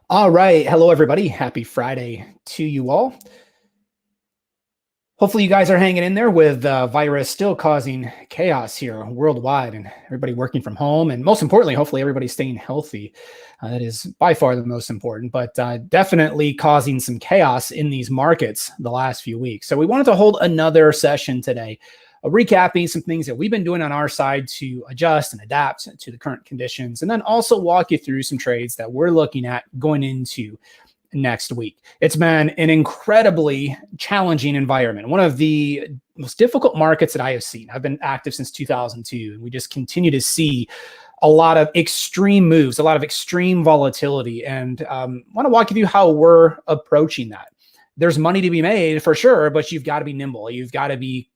All right. Hello, everybody. Happy Friday to you all. Hopefully, you guys are hanging in there with the virus still causing chaos here worldwide and everybody working from home. And most importantly, hopefully, everybody's staying healthy. That is by far the most important, but definitely causing some chaos in these markets the last few weeks. So, we wanted to hold another session today, recapping some things that we've been doing on our side to adjust and adapt to the current conditions, and then also walk you through some trades that we're looking at going into next week. It's been an incredibly challenging environment, one of the most difficult markets that I have seen. I've been active since 2002, and we just continue to see a lot of extreme moves, a lot of extreme volatility, and want to walk you through how we're approaching that. There's money to be made for sure, but you've got to be nimble. You've got to be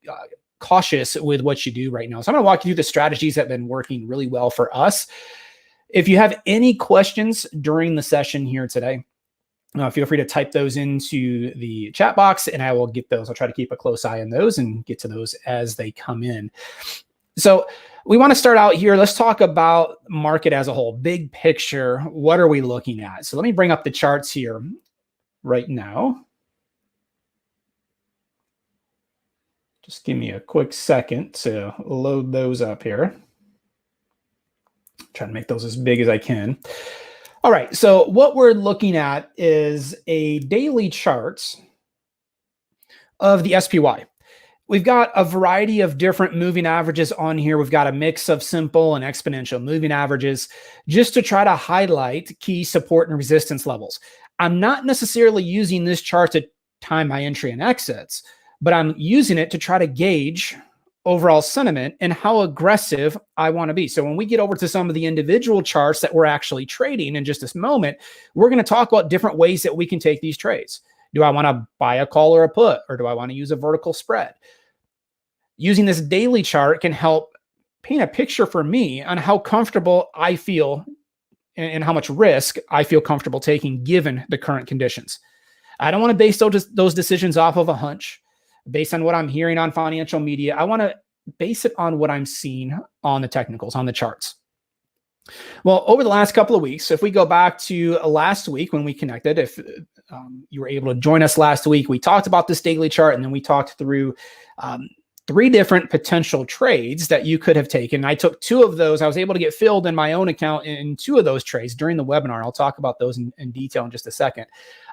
cautious with what you do right now. So I'm going to walk you through the strategies that have been working really well for us. If you have any questions during the session here today, feel free to type those into the chat box and I will get those. I'll try to keep a close eye on those and get to those as they come in. So we want to start out here. Let's talk about market as a whole, big picture. What are we looking at? So let me bring up the charts here right now. Just give me a quick second to load those up here. Try to make those as big as I can. All right, so what we're looking at is a daily chart of the SPY. We've got a variety of different moving averages on here. We've got a mix of simple and exponential moving averages just to try to highlight key support and resistance levels. I'm not necessarily using this chart to time my entry and exits, but I'm using it to try to gauge overall sentiment and how aggressive I want to be. So when we get over to some of the individual charts that we're actually trading in just this moment, we're going to talk about different ways that we can take these trades. Do I want to buy a call or a put, or do I want to use a vertical spread? Using this daily chart can help paint a picture for me on how comfortable I feel and how much risk I feel comfortable taking given the current conditions. I don't want to base those decisions off of a hunch. Based on what I'm hearing on financial media, I want to base it on what I'm seeing on the technicals, on the charts. Well, over the last couple of weeks, if we go back to last week when we connected, if you were able to join us last week, we talked about this daily chart, and then we talked through 3 different potential trades that you could have taken. I took 2 of those. I was able to get filled in my own account in 2 of those trades during the webinar. I'll talk about those in detail in just a second.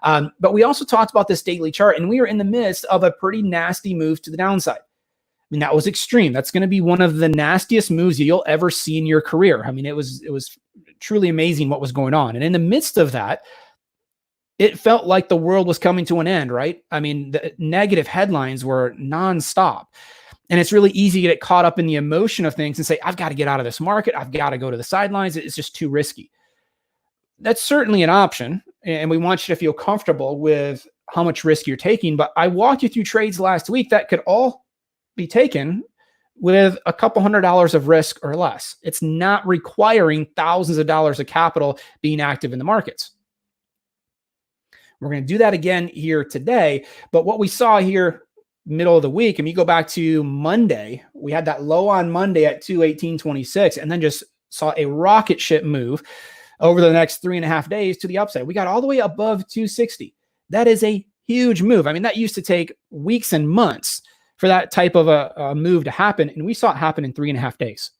But we also talked about this daily chart, and we were in the midst of a pretty nasty move to the downside. I mean, that was extreme. That's going to be one of the nastiest moves you'll ever see in your career. I mean, it was truly amazing what was going on. And in the midst of that, it felt like the world was coming to an end, right? I mean, the negative headlines were nonstop. And it's really easy to get caught up in the emotion of things and say, I've got to get out of this market. I've got to go to the sidelines. It's just too risky. That's certainly an option. And we want you to feel comfortable with how much risk you're taking. But I walked you through trades last week that could all be taken with a couple $100 of risk or less. It's not requiring thousands of dollars of capital being active in the markets. We're going to do that again here today. But what we saw here middle of the week, and you go back to Monday, we had that low on Monday at 218.26, and then just saw a rocket ship move over the next 3.5 days to the upside. We got all the way above 260. That is a huge move. I mean, that used to take weeks and months for that type of a move to happen, and we saw it happen in 3.5 days.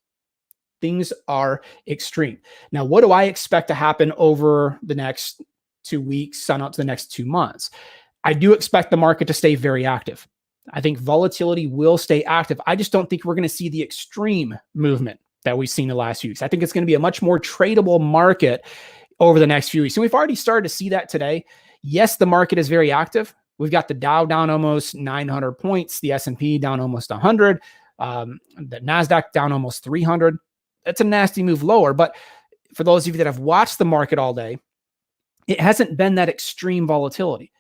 Things are extreme. Now, what do I expect to happen over the next 2 weeks on up to the next 2 months? I do expect the market to stay very active. I think volatility will stay active. I just don't think we're going to see the extreme movement that we've seen the last few weeks. I think it's going to be a much more tradable market over the next few weeks. And we've already started to see that today. Yes, the market is very active. We've got the Dow down almost 900 points, the S&P down almost 100, the NASDAQ down almost 300. That's a nasty move lower. But for those of you that have watched the market all day, it hasn't been that extreme volatility.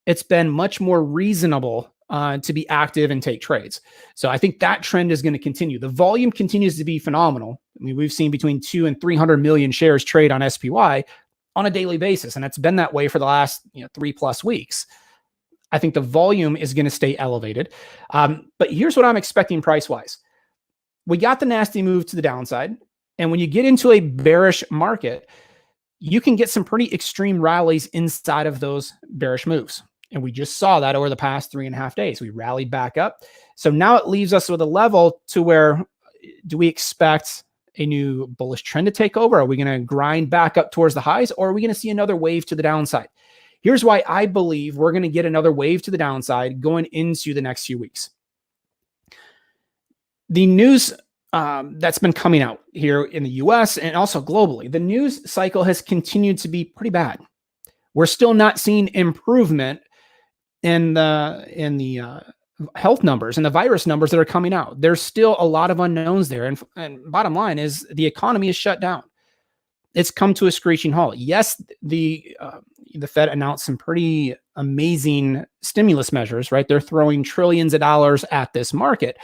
It's been much more reasonable to be active and take trades. So I think that trend is going to continue. The volume continues to be phenomenal. I mean, we've seen between 2 and 300 million shares trade on SPY on a daily basis, and it's been that way for the last 3+ weeks. I think the volume is going to stay elevated. But here's what I'm expecting price-wise. We got the nasty move to the downside, and when you get into a bearish market, you can get some pretty extreme rallies inside of those bearish moves. And we just saw that over the past 3.5 days. We rallied back up. So now it leaves us with a level to where, do we expect a new bullish trend to take over? Are we going to grind back up towards the highs, or are we going to see another wave to the downside? Here's why I believe we're going to get another wave to the downside going into the next few weeks. The news that's been coming out here in the US and also globally, the news cycle has continued to be pretty bad. We're still not seeing improvement in the health numbers and the virus numbers that are coming out. There's still a lot of unknowns there. And bottom line is the economy is shut down. It's come to a screeching halt. Yes, the Fed announced some pretty amazing stimulus measures, right? They're throwing trillions of dollars at this market.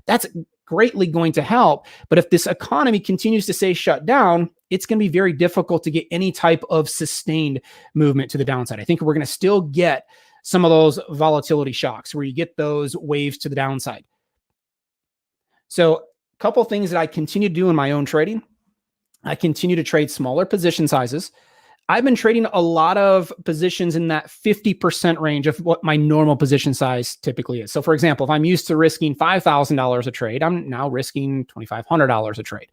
That's greatly going to help. But if this economy continues to stay shut down, it's going to be very difficult to get any type of sustained movement to the downside. I think we're going to still get some of those volatility shocks where you get those waves to the downside. So a couple things that I continue to do in my own trading. I continue to trade smaller position sizes. I've been trading a lot of positions in that 50% range of what my normal position size typically is. So for example, if I'm used to risking $5,000 a trade, I'm now risking $2,500 a trade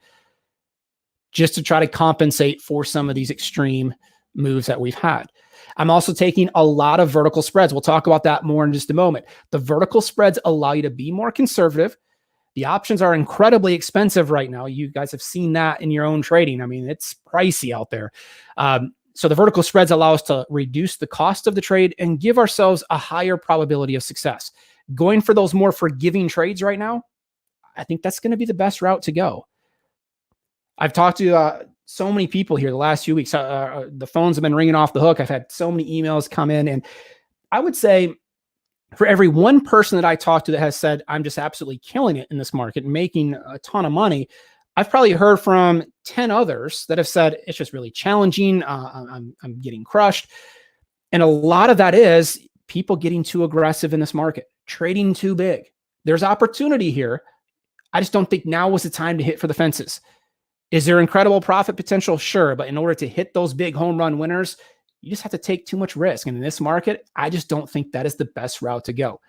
just to try to compensate for some of these extreme moves that we've had. I'm also taking a lot of vertical spreads. We'll talk about that more in just a moment. The vertical spreads allow you to be more conservative. The options are incredibly expensive right now. You guys have seen that in your own trading. I mean, it's pricey out there. So the vertical spreads allow us to reduce the cost of the trade and give ourselves a higher probability of success. Going for those more forgiving trades right now, I think that's going to be the best route to go. I've talked to so many people here the last few weeks. The phones have been ringing off the hook. I've had so many emails come in. And I would say for every one person that I talk to that has said, I'm just absolutely killing it in this market, making a ton of money, I've probably heard from 10 others that have said, it's just really challenging. I'm getting crushed. And a lot of that is people getting too aggressive in this market, trading too big. There's opportunity here. I just don't think now was the time to hit for the fences. Is there incredible profit potential? Sure. But in order to hit those big home run winners, you just have to take too much risk. And in this market, I just don't think that is the best route to go.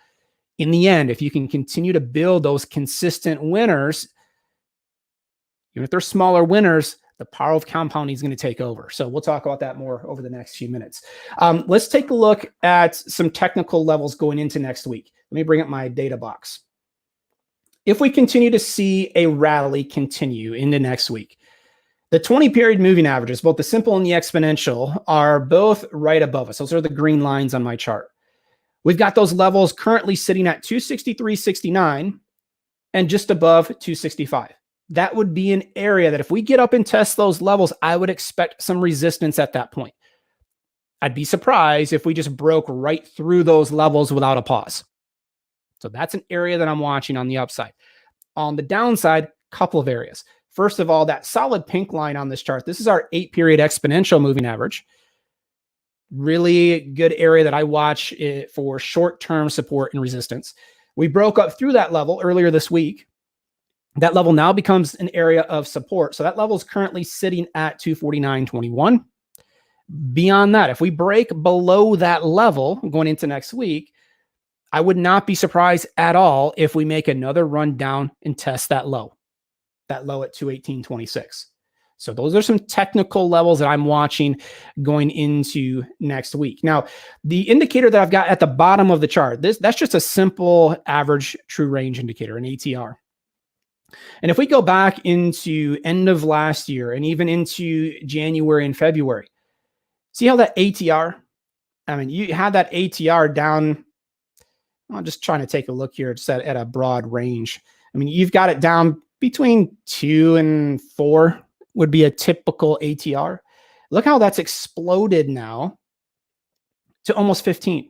In the end, if you can continue to build those consistent winners, even if they're smaller winners, the power of compounding is going to take over. So we'll talk about that more over the next few minutes. Let's take a look at some technical levels going into next week. Let me bring up my data box. If we continue to see a rally continue into next week, the 20-period moving averages, both the simple and the exponential, are both right above us. Those are the green lines on my chart. We've got those levels currently sitting at 263.69 and just above 265. That would be an area that if we get up and test those levels, I would expect some resistance at that point. I'd be surprised if we just broke right through those levels without a pause. So that's an area that I'm watching on the upside. On the downside, a couple of areas. First of all, that solid pink line on this chart, this is our 8-period exponential moving average. Really good area that I watch for short-term support and resistance. We broke up through that level earlier this week. That level now becomes an area of support. So that level is currently sitting at 249.21. Beyond that, if we break below that level going into next week, I would not be surprised at all if we make another run down and test that low at 218.26. So those are some technical levels that I'm watching going into next week. Now, the indicator that I've got at the bottom of the chart, that's just a simple average true range indicator, an ATR. And if we go back into end of last year and even into January and February, see how that ATR, I mean, you had that ATR down. I'm just trying to take a look here. It's at a broad range. I mean, you've got it down between 2 and 4 would be a typical ATR. Look how that's exploded now to almost 15.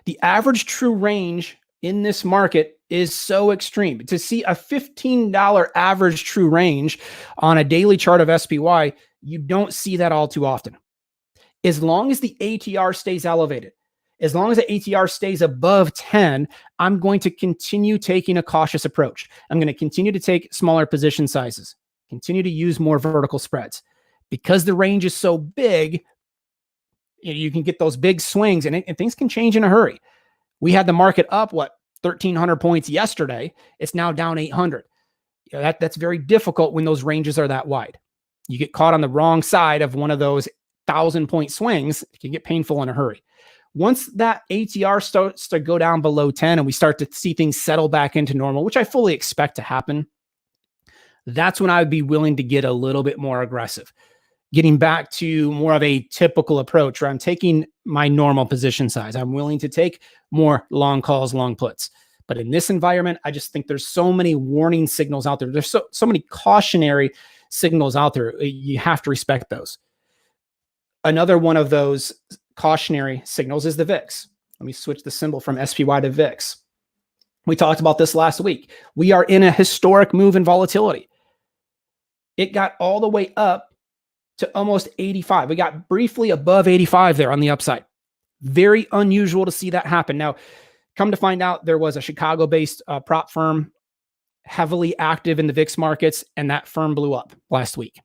The average true range in this market is so extreme. To see a $15 average true range on a daily chart of SPY, you don't see that all too often. As long as the ATR stays elevated, as long as the ATR stays above 10, I'm going to continue taking a cautious approach. I'm going to continue to take smaller position sizes, continue to use more vertical spreads, Because the range is so big, you can get those big swings and things can change in a hurry. We had the market up, 1,300 points yesterday. It's now down 800. That's very difficult when those ranges are that wide. You get caught on the wrong side of one of those 1,000-point swings, it can get painful in a hurry. Once that ATR starts to go down below 10 and we start to see things settle back into normal, which I fully expect to happen, that's when I would be willing to get a little bit more aggressive, getting back to more of a typical approach where I'm taking my normal position size. I'm willing to take more long calls, long puts. But in this environment, I just think there's so many warning signals out there. There's so many cautionary signals out there. You have to respect those. Another one of those cautionary signals is the VIX. Let me switch the symbol from SPY to VIX. We talked about this last week. We are in a historic move in volatility. It got all the way up to almost 85. We got briefly above 85 there on the upside. Very unusual to see that happen. Now, come to find out, there was a Chicago-based prop firm heavily active in the VIX markets, and that firm blew up last week.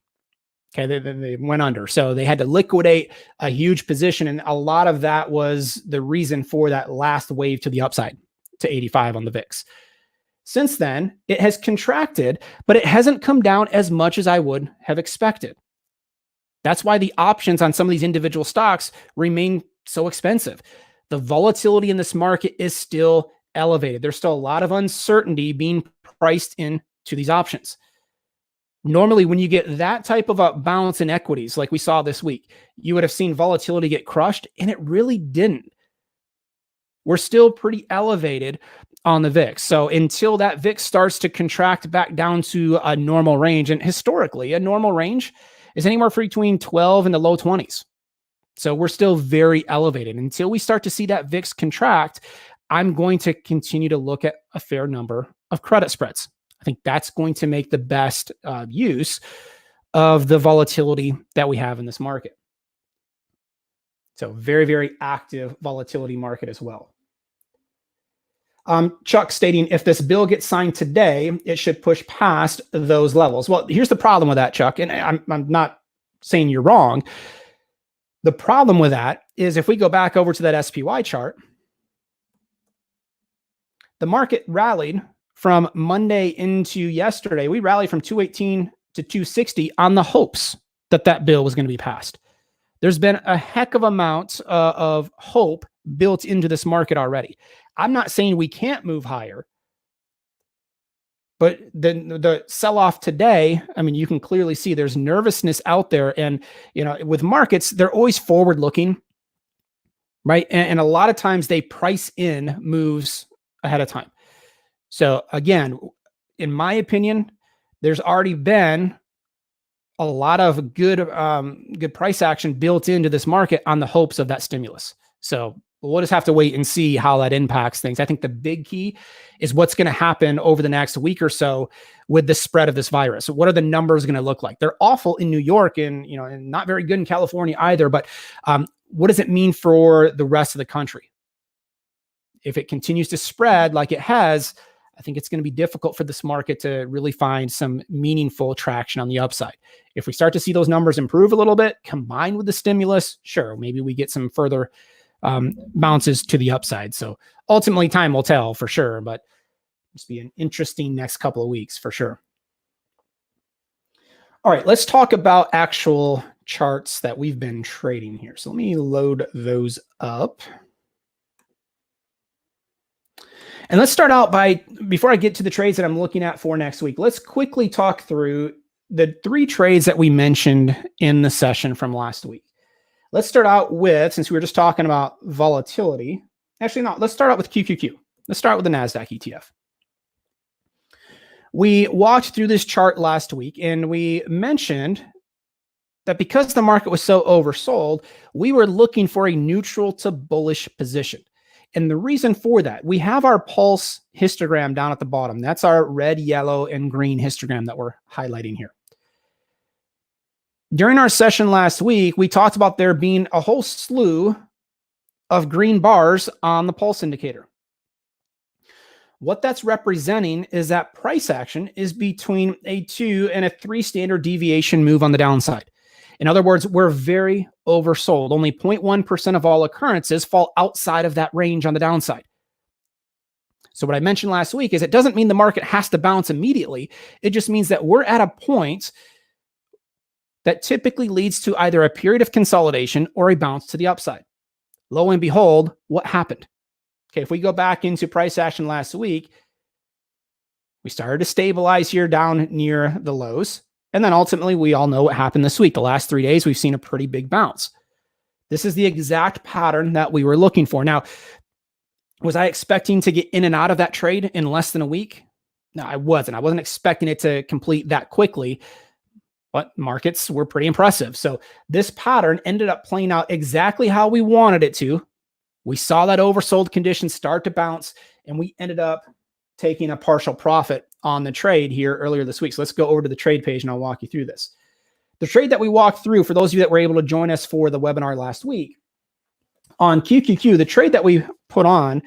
Okay, they went under. So they had to liquidate a huge position, and a lot of that was the reason for that last wave to the upside to 85 on the VIX. Since then, it has contracted, but it hasn't come down as much as I would have expected. That's why the options on some of these individual stocks remain so expensive. The volatility in this market is still elevated. There's still a lot of uncertainty being priced into these options. Normally, when you get that type of a bounce in equities, like we saw this week, you would have seen volatility get crushed, and it really didn't. We're still pretty elevated on the VIX. So until that VIX starts to contract back down to a normal range, and historically, a normal range is anywhere between 12 and the low 20s. So we're still very elevated. Until we start to see that VIX contract, I'm going to continue to look at a fair number of credit spreads. I think that's going to make the best use of the volatility that we have in this market. So very, very active volatility market as well. Chuck stating, if this bill gets signed today, it should push past those levels. Well, here's the problem with that, Chuck, and I'm not saying you're wrong. The problem with that is if we go back over to that SPY chart, the market rallied from Monday into yesterday. We rallied from 218 to 260 on the hopes that that bill was going to be passed. There's been a heck of amount of hope built into this market already. I'm not saying we can't move higher, but the sell-off today, I mean, you can clearly see there's nervousness out there. And, with markets, they're always forward-looking, right? And a lot of times they price in moves ahead of time. So again, in my opinion, there's already been a lot of good price action built into this market on the hopes of that stimulus. So we'll just have to wait and see how that impacts things. I think the big key is what's going to happen over the next week or so with the spread of this virus. What are the numbers going to look like? They're awful in New York and not very good in California either. But what does it mean for the rest of the country? If it continues to spread like it has, I think it's going to be difficult for this market to really find some meaningful traction on the upside. If we start to see those numbers improve a little bit, combined with the stimulus, sure, maybe we get some further bounces to the upside. So ultimately, time will tell for sure, but it's be an interesting next couple of weeks for sure. All right, let's talk about actual charts that we've been trading here. So let me load those up. And let's start out before I get to the trades that I'm looking at for next week, let's quickly talk through the 3 trades that we mentioned in the session from last week. Let's start out with, since we were just talking about volatility, actually, no, let's start out with QQQ. Let's start with the NASDAQ ETF. We walked through this chart last week and we mentioned that because the market was so oversold, we were looking for a neutral to bullish position. And the reason for that, we have our pulse histogram down at the bottom. That's our red, yellow, and green histogram that we're highlighting here. During our session last week, we talked about there being a whole slew of green bars on the pulse indicator. What that's representing is that price action is between a 2 and a 3 standard deviation move on the downside. In other words, we're very oversold. Only 0.1% of all occurrences fall outside of that range on the downside. So what I mentioned last week is it doesn't mean the market has to bounce immediately. It just means that we're at a point that typically leads to either a period of consolidation or a bounce to the upside. Lo and behold, what happened? Okay, if we go back into price action last week, we started to stabilize here down near the lows. And then ultimately, we all know what happened this week. The last 3 days, we've seen a pretty big bounce. This is the exact pattern that we were looking for. Now, was I expecting to get in and out of that trade in less than a week? No, I wasn't. I wasn't expecting it to complete that quickly, but markets were pretty impressive. So this pattern ended up playing out exactly how we wanted it to. We saw that oversold condition start to bounce, and we ended up taking a partial profit on the trade here earlier this week. So let's go over to the trade page and I'll walk you through this. The trade that we walked through, for those of you that were able to join us for the webinar last week, on QQQ, the trade that we put on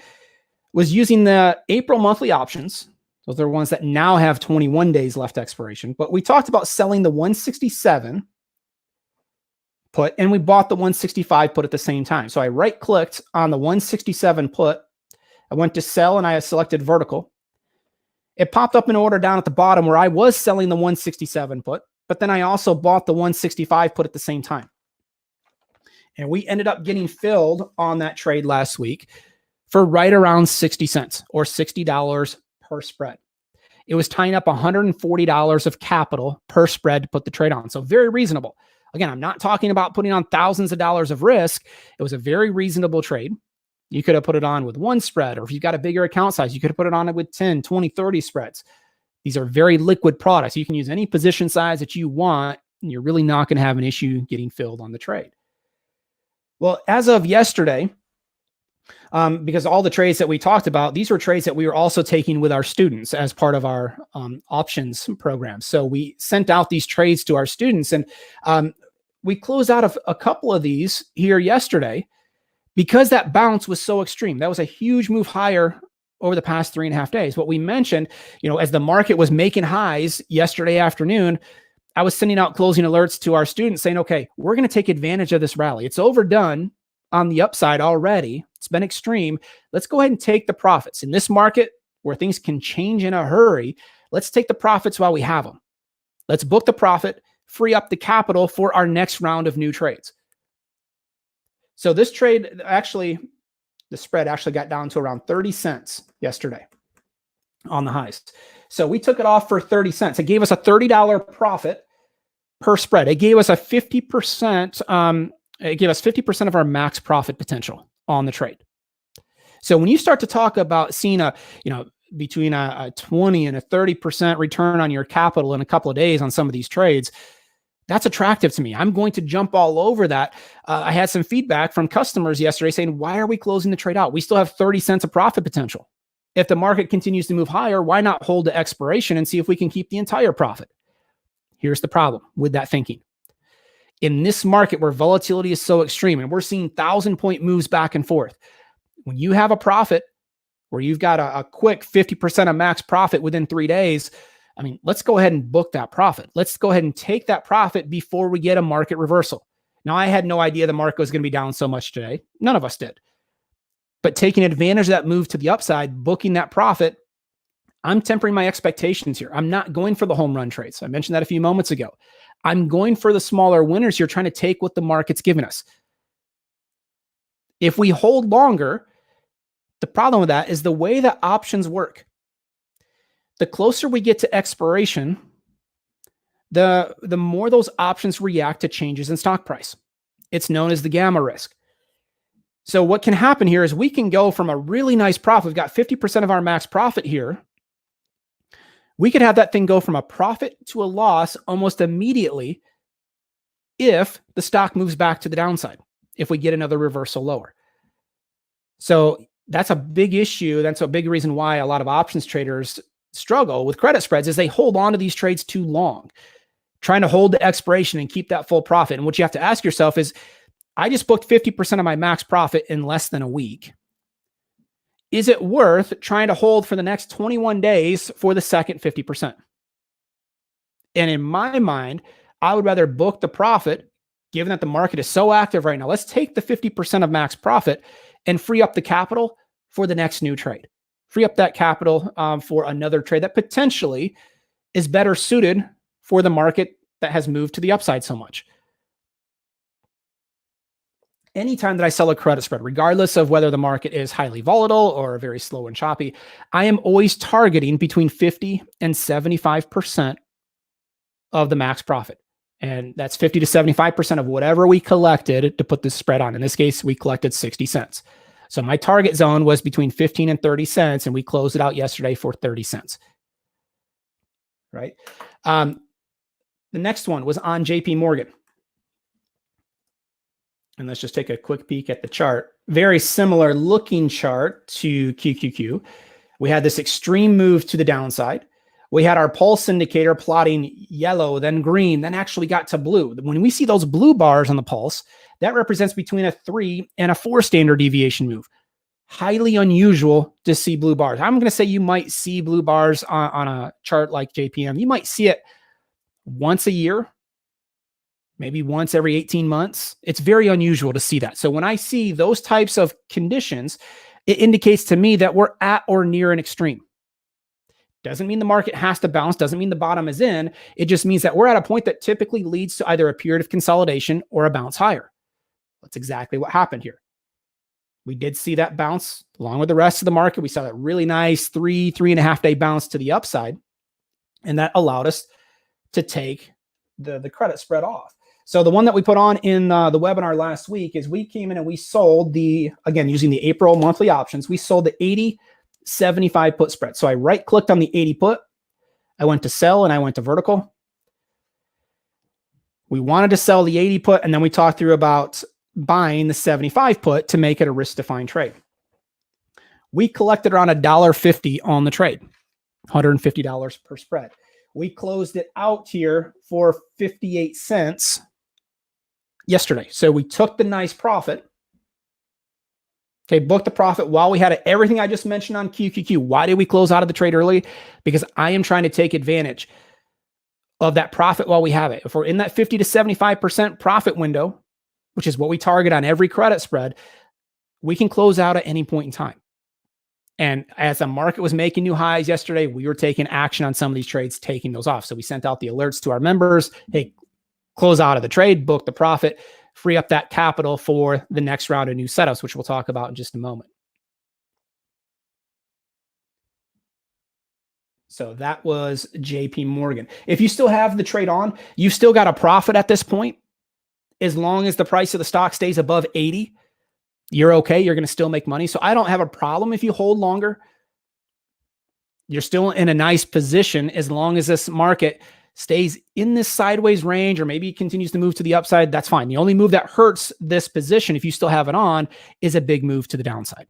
was using the April monthly options. Those are ones that now have 21 days left expiration. But we talked about selling the 167 put, and we bought the 165 put at the same time. So I right-clicked on the 167 put. I went to sell, and I selected vertical. It popped up an order down at the bottom where I was selling the 167 put, but then I also bought the 165 put at the same time. And we ended up getting filled on that trade last week for right around 60 cents or $60 per spread. It was tying up $140 of capital per spread to put the trade on. So very reasonable. Again, I'm not talking about putting on thousands of dollars of risk. It was a very reasonable trade. You could have put it on with one spread, or if you've got a bigger account size, you could have put it on with 10, 20, 30 spreads. These are very liquid products. You can use any position size that you want, and you're really not going to have an issue getting filled on the trade. Well, as of yesterday, because all the trades that we talked about, these were trades that we were also taking with our students as part of our options program. So we sent out these trades to our students, and we closed out a couple of these here yesterday because that bounce was so extreme. That was a huge move higher over the past 3.5 days. What we mentioned, as the market was making highs yesterday afternoon, I was sending out closing alerts to our students saying, okay, we're going to take advantage of this rally. It's overdone on the upside already. It's been extreme. Let's go ahead and take the profits. In this market where things can change in a hurry, let's take the profits while we have them. Let's book the profit, free up the capital for our next round of new trades. So this trade, actually, the spread actually got down to around 30 cents yesterday on the highs. So we took it off for 30 cents. It gave us a $30 profit per spread. It gave us a 50%, it gave us 50% of our max profit potential on the trade. So when you start to talk about seeing between a 20 and a 30% return on your capital in a couple of days on some of these trades, that's attractive to me. I'm going to jump all over that. I had some feedback from customers yesterday saying, why are we closing the trade out? We still have 30 cents of profit potential. If the market continues to move higher, why not hold the expiration and see if we can keep the entire profit? Here's the problem with that thinking. In this market where volatility is so extreme and we're seeing 1,000-point moves back and forth, when you have a profit where you've got a quick 50% of max profit within 3 days, let's go ahead and book that profit. Let's go ahead and take that profit before we get a market reversal. Now, I had no idea the market was going to be down so much today. None of us did. But taking advantage of that move to the upside, booking that profit, I'm tempering my expectations here. I'm not going for the home run trades. I mentioned that a few moments ago. I'm going for the smaller winners here, trying to take what the market's given us. If we hold longer, the problem with that is the way that options work. The closer we get to expiration, the more those options react to changes in stock price. It's known as the gamma risk. So what can happen here is we can go from a really nice profit. We've got 50% of our max profit here. We could have that thing go from a profit to a loss almost immediately if the stock moves back to the downside, if we get another reversal lower. So that's a big issue. That's a big reason why a lot of options traders struggle with credit spreads is they hold on to these trades too long, trying to hold the expiration and keep that full profit. And what you have to ask yourself is, I just booked 50% of my max profit in less than a week. Is it worth trying to hold for the next 21 days for the second 50%? And in my mind, I would rather book the profit, given that the market is so active right now, let's take the 50% of max profit and free up the capital for the next new trade. Free up that capital for another trade that potentially is better suited for the market that has moved to the upside so much. Anytime that I sell a credit spread, regardless of whether the market is highly volatile or very slow and choppy, I am always targeting between 50 and 75% of the max profit. And that's 50 to 75% of whatever we collected to put this spread on. In this case, we collected 60 cents. So my target zone was between 15 and 30 cents, and we closed it out yesterday for 30 cents. Right? The next one was on JP Morgan. And let's just take a quick peek at the chart. Very similar looking chart to QQQ. We had this extreme move to the downside. We had our pulse indicator plotting yellow, then green, then actually got to blue. When we see those blue bars on the pulse, that represents between a 3 and a 4 standard deviation move. Highly unusual to see blue bars. I'm going to say you might see blue bars on a chart like JPM. You might see it once a year, maybe once every 18 months. It's very unusual to see that. So when I see those types of conditions, it indicates to me that we're at or near an extreme. Doesn't mean the market has to bounce, doesn't mean the bottom is in. It just means that we're at a point that typically leads to either a period of consolidation or a bounce higher. That's exactly what happened here. We did see that bounce along with the rest of the market. We saw that really nice 3.5 day bounce to the upside. And that allowed us to take the credit spread off. So the one that we put on in the webinar last week is we came in and we sold again, using the April monthly options, we sold the 80-75 put spread. So I right clicked on the 80 put. I went to sell and I went to vertical. We wanted to sell the 80 put, and then we talked through about buying the 75 put to make it a risk-defined trade. We collected around $1.50 on the trade, $150 per spread. We closed it out here for 58 cents yesterday. So we took the nice profit. Okay, booked the profit while we had everything I just mentioned on QQQ. Why did we close out of the trade early? Because I am trying to take advantage of that profit while we have it. If we're in that 50 to 75% profit window, which is what we target on every credit spread, we can close out at any point in time. And as the market was making new highs yesterday, we were taking action on some of these trades, taking those off. So we sent out the alerts to our members. Hey, close out of the trade, book the profit, free up that capital for the next round of new setups, which we'll talk about in just a moment. So that was JP Morgan. If you still have the trade on, you've still got a profit at this point. As long as the price of the stock stays above 80, you're okay. You're going to still make money. So I don't have a problem if you hold longer. You're still in a nice position as long as this market stays in this sideways range, or maybe continues to move to the upside. That's fine. The only move that hurts this position, if you still have it on, is a big move to the downside.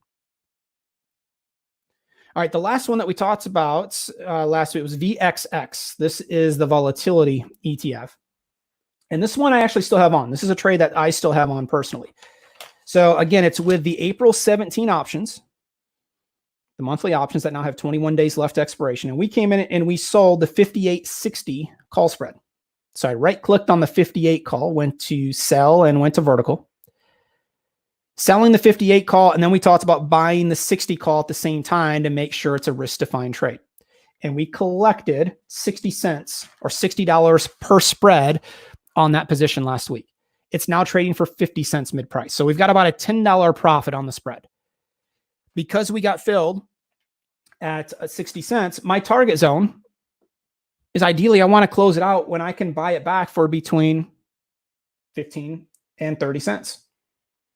All right, the last one that we talked about last week was VXX. This is the volatility ETF. And this one I actually still have on. This is a trade that I still have on personally. So again, it's with the April 17 options, the monthly options that now have 21 days left to expiration. And we came in and we sold the 58.60 call spread. So I right-clicked on the 58 call, went to sell and went to vertical. Selling the 58 call, and then we talked about buying the 60 call at the same time to make sure it's a risk-defined trade. And we collected 60 cents or $60 per spread on that position last week. It's now trading for 50 cents mid-price. So we've got about a $10 profit on the spread. Because we got filled at 60 cents, my target zone is ideally I want to close it out when I can buy it back for between 15 and 30 cents.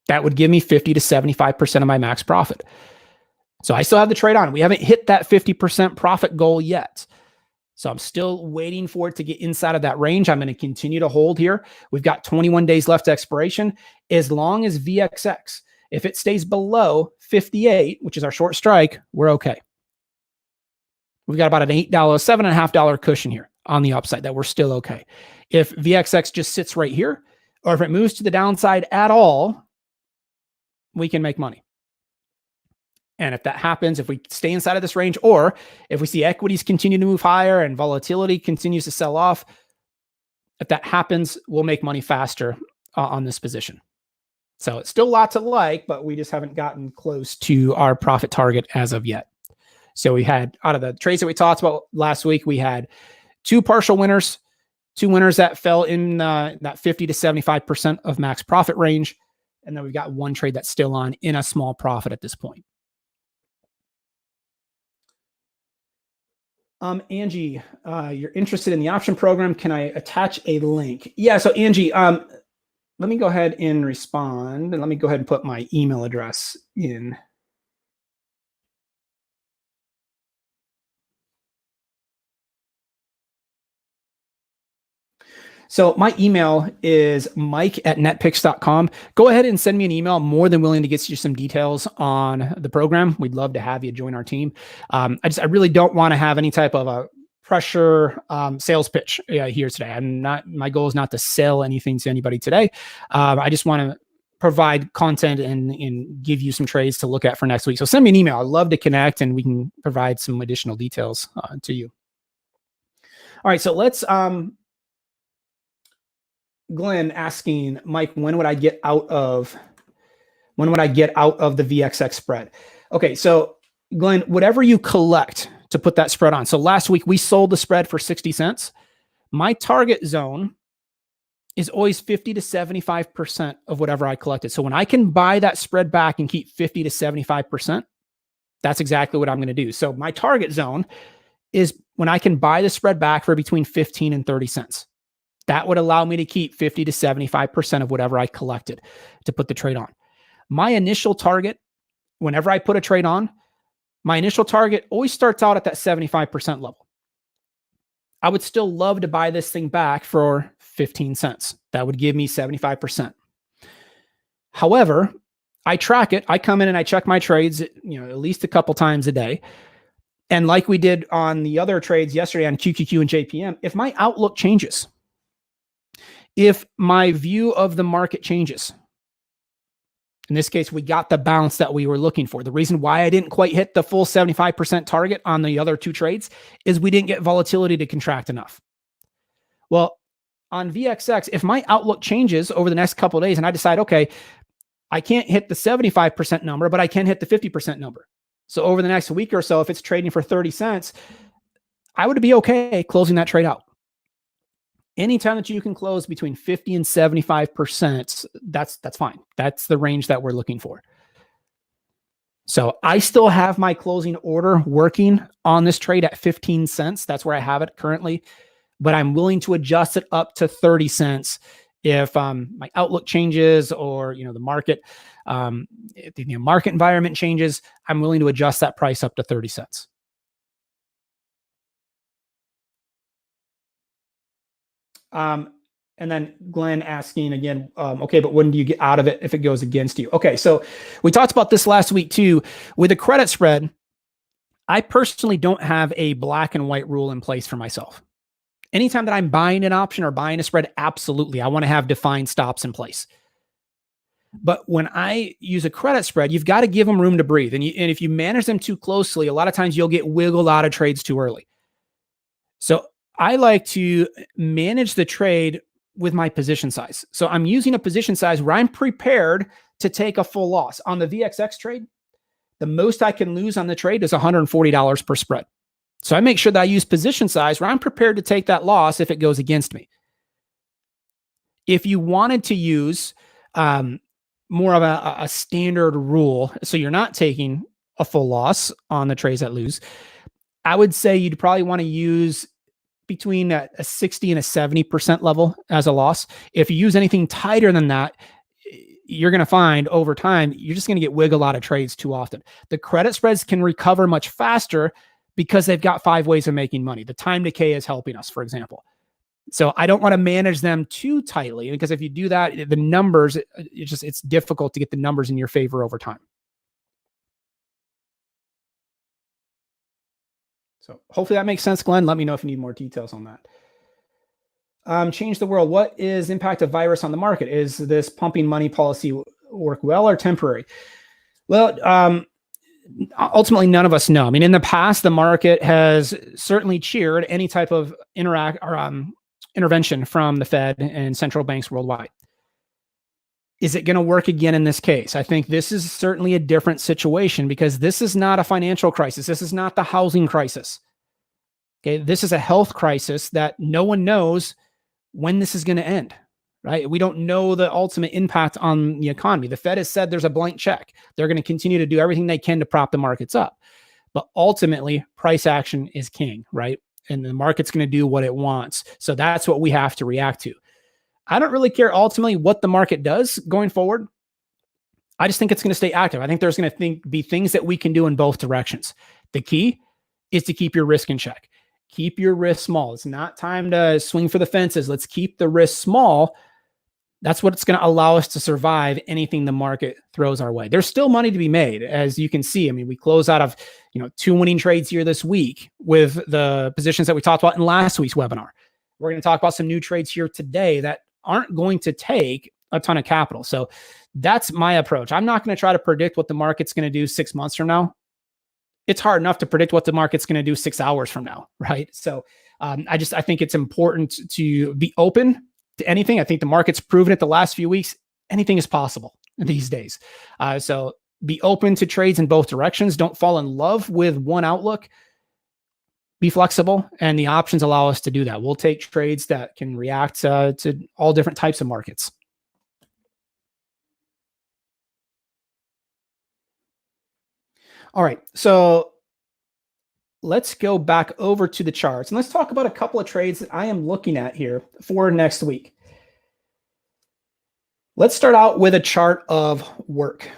That would give me 50 to 75% of my max profit. So I still have the trade on. We haven't hit that 50% profit goal yet. So I'm still waiting for it to get inside of that range. I'm going to continue to hold here. We've got 21 days left to expiration. As long as VXX, if it stays below 58, which is our short strike, we're okay. We've got about an $8, $7.50 cushion here on the upside that we're still okay. If VXX just sits right here, or if it moves to the downside at all, we can make money. And if that happens, if we stay inside of this range, or if we see equities continue to move higher and volatility continues to sell off, if that happens, we'll make money faster on this position. So it's still a lot to like, but we just haven't gotten close to our profit target as of yet. So we had, out of the trades that we talked about last week, we had 2 partial winners, 2 winners that fell in that 50 to 75% of max profit range. And then we've got 1 trade that's still on in a small profit at this point. Angie, you're interested in the option program. Can I attach a link? Yeah. So Angie, let me go ahead and respond, and let me go ahead and put my email address in. So my email is mike@netpicks.com. Go ahead and send me an email. I'm more than willing to get you some details on the program. We'd love to have you join our team. I really don't want to have any type of a pressure sales pitch here today. My goal is not to sell anything to anybody today. I just want to provide content and give you some trades to look at for next week. So send me an email. I'd love to connect, and we can provide some additional details to you. All right, so let's Glenn asking, Mike, when would I get out of the VXX spread? Okay, so Glenn, whatever you collect to put that spread on. So last week we sold the spread for 60 cents. My target zone is always 50 to 75% of whatever I collected. So when I can buy that spread back and keep 50 to 75%, that's exactly what I'm going to do. So my target zone is when I can buy the spread back for between 15 and 30 cents. That would allow me to keep 50 to 75% of whatever I collected to put the trade on. My initial target, whenever I put a trade on, my initial target always starts out at that 75% level. I would still love to buy this thing back for 15 cents. That would give me 75%. However, I track it. I come in and I check my trades, at least a couple times a day. And like we did on the other trades yesterday on QQQ and JPM, if my outlook changes, if my view of the market changes, in this case, we got the bounce that we were looking for. The reason why I didn't quite hit the full 75% target on the other 2 trades is we didn't get volatility to contract enough. Well, on VXX, if my outlook changes over the next couple of days and I decide, okay, I can't hit the 75% number, but I can hit the 50% number. So over the next week or so, if it's trading for 30 cents, I would be okay closing that trade out. Anytime that you can close between 50 and 75%, that's fine. That's the range that we're looking for. So I still have my closing order working on this trade at 15 cents. That's where I have it currently, but I'm willing to adjust it up to 30 cents if my outlook changes or the market, if the market environment changes. I'm willing to adjust that price up to 30 cents. And then Glenn asking again, okay, but when do you get out of it if it goes against you? Okay, so we talked about this last week too. With a credit spread, I personally don't have a black and white rule in place for myself. Anytime that I'm buying an option or buying a spread, absolutely, I want to have defined stops in place. But when I use a credit spread, you've got to give them room to breathe. And if you manage them too closely, a lot of times you'll get wiggled out of trades too early. So I like to manage the trade with my position size. So I'm using a position size where I'm prepared to take a full loss. On the VXX trade, the most I can lose on the trade is $140 per spread. So I make sure that I use position size where I'm prepared to take that loss if it goes against me. If you wanted to use more of a standard rule, so you're not taking a full loss on the trades that lose, I would say you'd probably want to use between a 60 and a 70% level as a loss. If you use anything tighter than that, you're going to find over time, you're just going to get wiggled out of trades too often. The credit spreads can recover much faster because they've got 5 ways of making money. The time decay is helping us, for example. So I don't want to manage them too tightly, because if you do that, the numbers, it's difficult to get the numbers in your favor over time. So hopefully that makes sense, Glenn. Let me know if you need more details on that. Change the world. What is impact of virus on the market? Is this pumping money policy work well or temporary? Well, ultimately, none of us know. I mean, in the past, the market has certainly cheered any type of intervention from the Fed and central banks worldwide. Is it going to work again in this case? I think this is certainly a different situation because this is not a financial crisis. This is not the housing crisis. Okay, this is a health crisis that no one knows when this is going to end, right? We don't know the ultimate impact on the economy. The Fed has said there's a blank check. They're going to continue to do everything they can to prop the markets up. But ultimately, price action is king, right? And the market's going to do what it wants. So that's what we have to react to. I don't really care ultimately what the market does going forward. I just think it's going to stay active. I think there's going to be things that we can do in both directions. The key is to keep your risk in check. Keep your risk small. It's not time to swing for the fences. Let's keep the risk small. That's what's going to allow us to survive anything the market throws our way. There's still money to be made, as you can see. I mean, we close out of 2 winning trades here this week with the positions that we talked about in last week's webinar. We're going to talk about some new trades here today that aren't going to take a ton of capital. So that's my approach. I'm not going to try to predict what the market's going to do 6 months from now. It's hard enough to predict what the market's going to do 6 hours from now, right? So I think it's important to be open to anything. I think the market's proven it the last few weeks. Anything is possible these days. So be open to trades in both directions. Don't fall in love with one outlook. Be flexible, and the options allow us to do that. We'll take trades that can react to all different types of markets. All right, so let's go back over to the charts and let's talk about a couple of trades that I am looking at here for next week. Let's start out with a chart of work.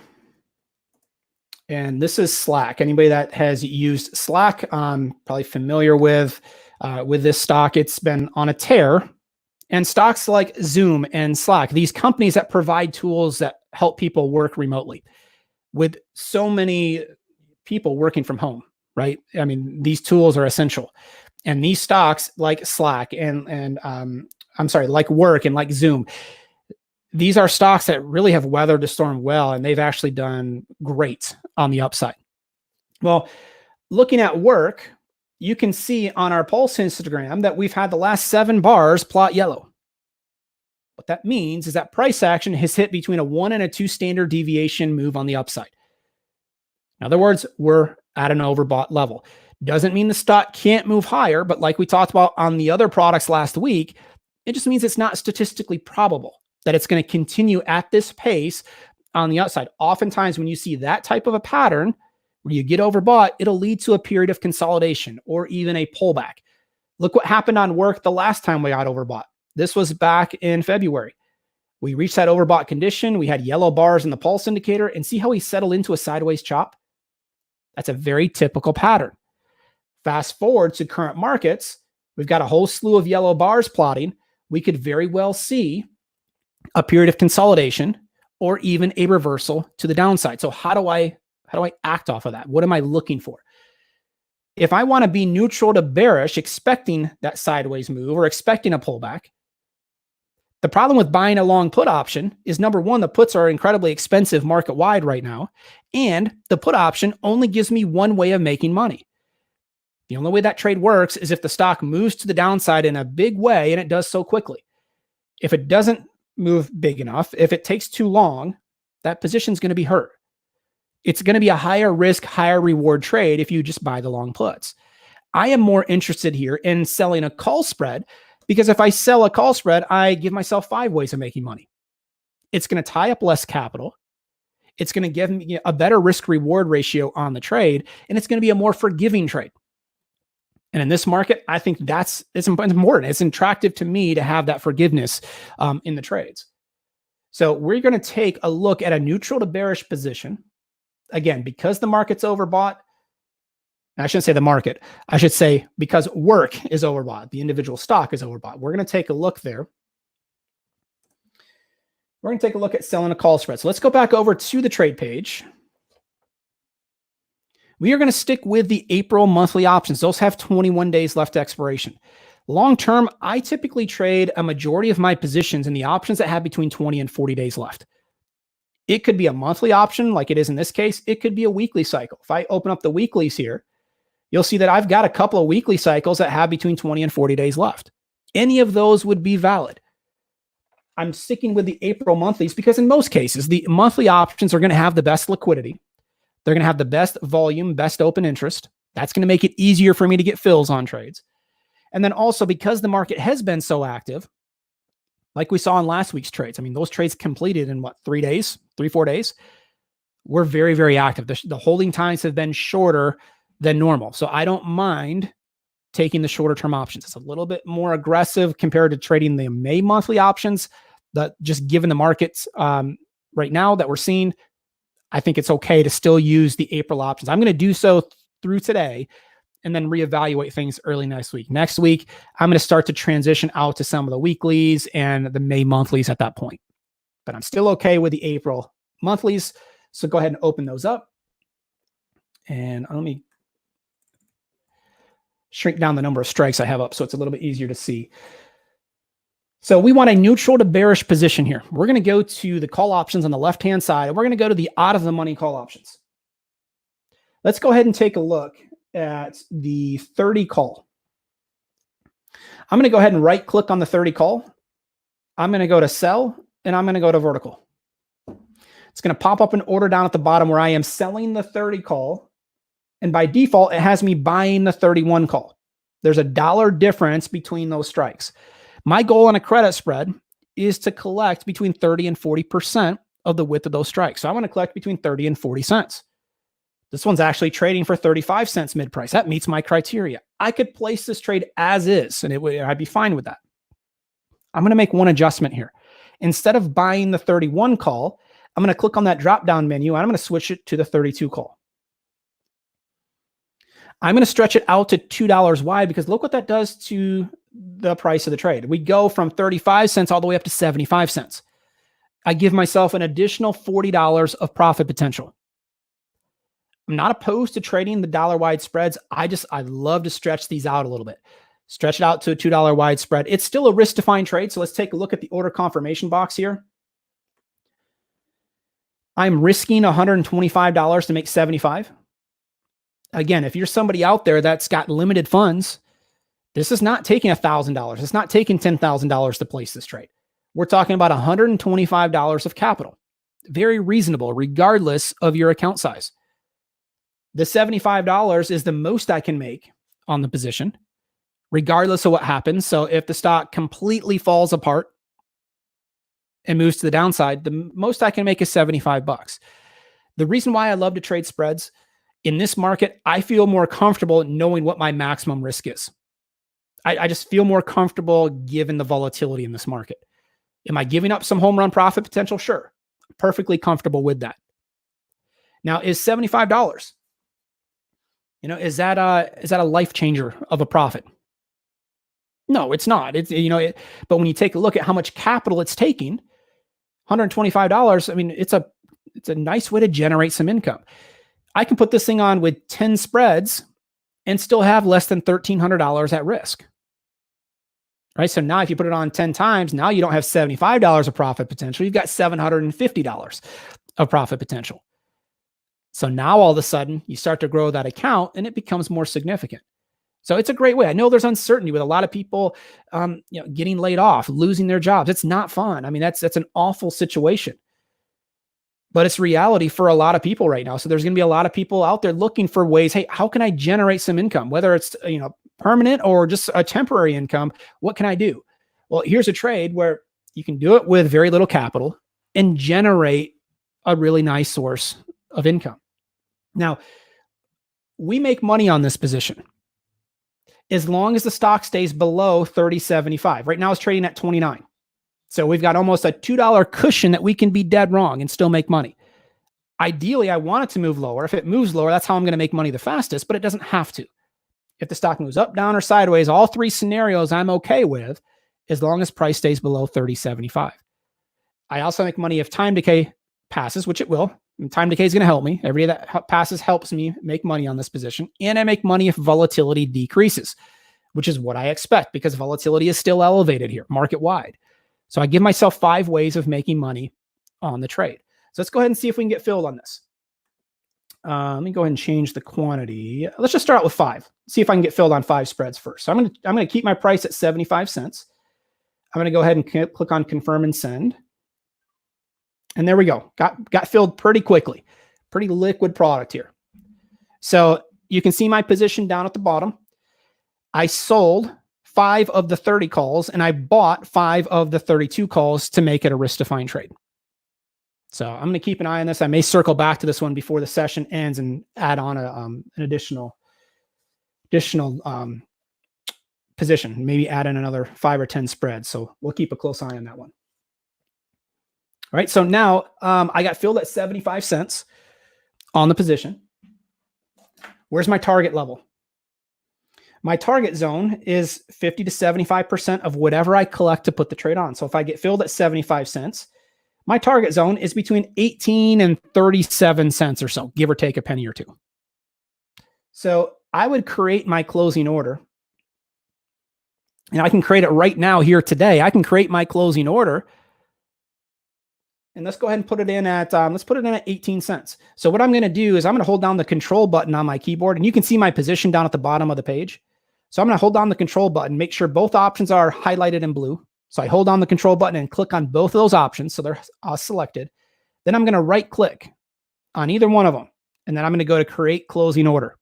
And this is Slack. Anybody that has used Slack, probably familiar with this stock. It's been on a tear. And stocks like Zoom and Slack, these companies that provide tools that help people work remotely, with so many people working from home, right? I mean, these tools are essential. And these stocks like Slack like Work and like Zoom, these are stocks that really have weathered the storm well, and they've actually done great on the upside. Well, looking at Work, you can see on our Pulse Instagram that we've had the last 7 bars plot yellow. What that means is that price action has hit between a 1 and a 2 standard deviation move on the upside. In other words, we're at an overbought level. Doesn't mean the stock can't move higher, but like we talked about on the other products last week, it just means it's not statistically probable that it's going to continue at this pace on the outside. Oftentimes, when you see that type of a pattern where you get overbought, it'll lead to a period of consolidation or even a pullback. Look what happened on Work the last time we got overbought. This was back in February. We reached that overbought condition. We had yellow bars in the pulse indicator, and see how we settled into a sideways chop? That's a very typical pattern. Fast forward to current markets, we've got a whole slew of yellow bars plotting. We could very well see a period of consolidation or even a reversal to the downside. So how do I act off of that? What am I looking for? If I want to be neutral to bearish, expecting that sideways move or expecting a pullback, the problem with buying a long put option is, number one, the puts are incredibly expensive market wide right now. And the put option only gives me one way of making money. The only way that trade works is if the stock moves to the downside in a big way, and it does so quickly. If it doesn't move big enough, if it takes too long, that position is going to be hurt. It's going to be a higher risk, higher reward trade if you just buy the long puts. I am more interested here in selling a call spread, because if I sell a call spread, I give myself 5 ways of making money. It's going to tie up less capital. It's going to give me a better risk reward ratio on the trade, and it's going to be a more forgiving trade. And in this market, I think it's important. It's attractive to me to have that forgiveness in the trades. So we're going to take a look at a neutral to bearish position. Again, because the market's overbought, I shouldn't say the market. I should say because Work is overbought. The individual stock is overbought. We're going to take a look there. We're going to take a look at selling a call spread. So let's go back over to the trade page. We are going to stick with the April monthly options. Those have 21 days left to expiration. Long term, I typically trade a majority of my positions in the options that have between 20 and 40 days left. It could be a monthly option like it is in this case. It could be a weekly cycle. If I open up the weeklies here, you'll see that I've got a couple of weekly cycles that have between 20 and 40 days left. Any of those would be valid. I'm sticking with the April monthlies because in most cases, the monthly options are going to have the best liquidity. They're going to have the best volume, best open interest. That's going to make it easier for me to get fills on trades. And then also because the market has been so active, like we saw in last week's trades, I mean, those trades completed in what, 3 days, 4 days? We're very, very active. The holding times have been shorter than normal. So I don't mind taking the shorter term options. It's a little bit more aggressive compared to trading the May monthly options. That just given the markets right now that we're seeing, I think it's okay to still use the April options. I'm going to do so through today and then reevaluate things early next week. Next week, I'm going to start to transition out to some of the weeklies and the May monthlies at that point. But I'm still okay with the April monthlies. So go ahead and open those up. And let me shrink down the number of strikes I have up so it's a little bit easier to see. So we want a neutral to bearish position here. We're going to go to the call options on the left-hand side, and we're going to go to the out of the money call options. Let's go ahead and take a look at the 30 call. I'm going to go ahead and right click on the 30 call. I'm going to go to sell, and I'm going to go to vertical. It's going to pop up an order down at the bottom where I am selling the 30 call. And by default, it has me buying the 31 call. There's a $1 difference between those strikes. My goal on a credit spread is to collect between 30 and 40% of the width of those strikes. So I want to collect between 30 and 40 cents. This one's actually trading for 35 cents mid price. That meets my criteria. I could place this trade as is, and I'd be fine with that. I'm going to make one adjustment here. Instead of buying the 31 call, I'm going to click on that drop-down menu, and I'm going to switch it to the 32 call. I'm going to stretch it out to $2 wide because look what that does to the price of the trade. We go from 35 cents all the way up to 75 cents. I give myself an additional $40 of profit potential. I'm not opposed to trading the dollar wide spreads. I love to stretch these out a little bit. Stretch it out to a $2 wide spread. It's still a risk-defined trade. So let's take a look at the order confirmation box here. I'm risking $125 to make 75. Again, if you're somebody out there that's got limited funds, this is not taking $1,000. It's not taking $10,000 to place this trade. We're talking about $125 of capital. Very reasonable, regardless of your account size. The $75 is the most I can make on the position, regardless of what happens. So if the stock completely falls apart and moves to the downside, the most I can make is $75. The reason why I love to trade spreads in this market, I feel more comfortable knowing what my maximum risk is. I just feel more comfortable given the volatility in this market. Am I giving up some home run profit potential? Sure. I'm perfectly comfortable with that. Now, is $75? Is that a life changer of a profit? No, it's not. But when you take a look at how much capital it's taking, $125, I mean, it's a nice way to generate some income. I can put this thing on with 10 spreads and still have less than $1,300 at risk. Right? So now if you put it on 10 times, now you don't have $75 of profit potential. You've got $750 of profit potential. So now all of a sudden you start to grow that account and it becomes more significant. So it's a great way. I know there's uncertainty with a lot of people, getting laid off, losing their jobs. It's not fun. I mean, that's an awful situation. But it's reality for a lot of people right now. So there's going to be a lot of people out there looking for ways. Hey, how can I generate some income? Whether it's permanent or just a temporary income, what can I do? Well, here's a trade where you can do it with very little capital and generate a really nice source of income. Now, we make money on this position as long as the stock stays below 30.75. Right now it's trading at 29. So we've got almost a $2 cushion that we can be dead wrong and still make money. Ideally, I want it to move lower. If it moves lower, that's how I'm going to make money the fastest, but it doesn't have to. If the stock moves up, down, or sideways, all three scenarios I'm okay with as long as price stays below 30.75. I also make money if time decay passes, which it will. And time decay is going to help me. Every day that passes helps me make money on this position. And I make money if volatility decreases, which is what I expect because volatility is still elevated here, market-wide. So I give myself 5 ways of making money on the trade. So let's go ahead and see if we can get filled on this. Let me go ahead and change the quantity. Let's just start out with 5. See if I can get filled on 5 spreads first. So I'm going to keep my price at 75 cents. I'm going to go ahead and click on confirm and send. And there we go. Got filled pretty quickly. Pretty liquid product here. So you can see my position down at the bottom. I sold 5 of the 30 calls and I bought 5 of the 32 calls to make it a risk-defined trade. So I'm going to keep an eye on this. I may circle back to this one before the session ends and add on an additional position, maybe add in another 5 or 10 spreads. So we'll keep a close eye on that one. All right. So now I got filled at 75 cents on the position. Where's my target level? My target zone is 50 to 75% of whatever I collect to put the trade on. So if I get filled at 75 cents, my target zone is between 18 and 37 cents or so, give or take a penny or two. So I would create my closing order. And I can create it right now here today. I can create my closing order. And let's go ahead and put it in at, let's put it in at 18 cents. So what I'm going to do is I'm going to hold down the control button on my keyboard, and you can see my position down at the bottom of the page. So I'm going to hold down the control button, make sure both options are highlighted in blue. So I hold down the control button and click on both of those options. So they're selected. Then I'm going to right click on either one of them. And then I'm going to go to create closing order.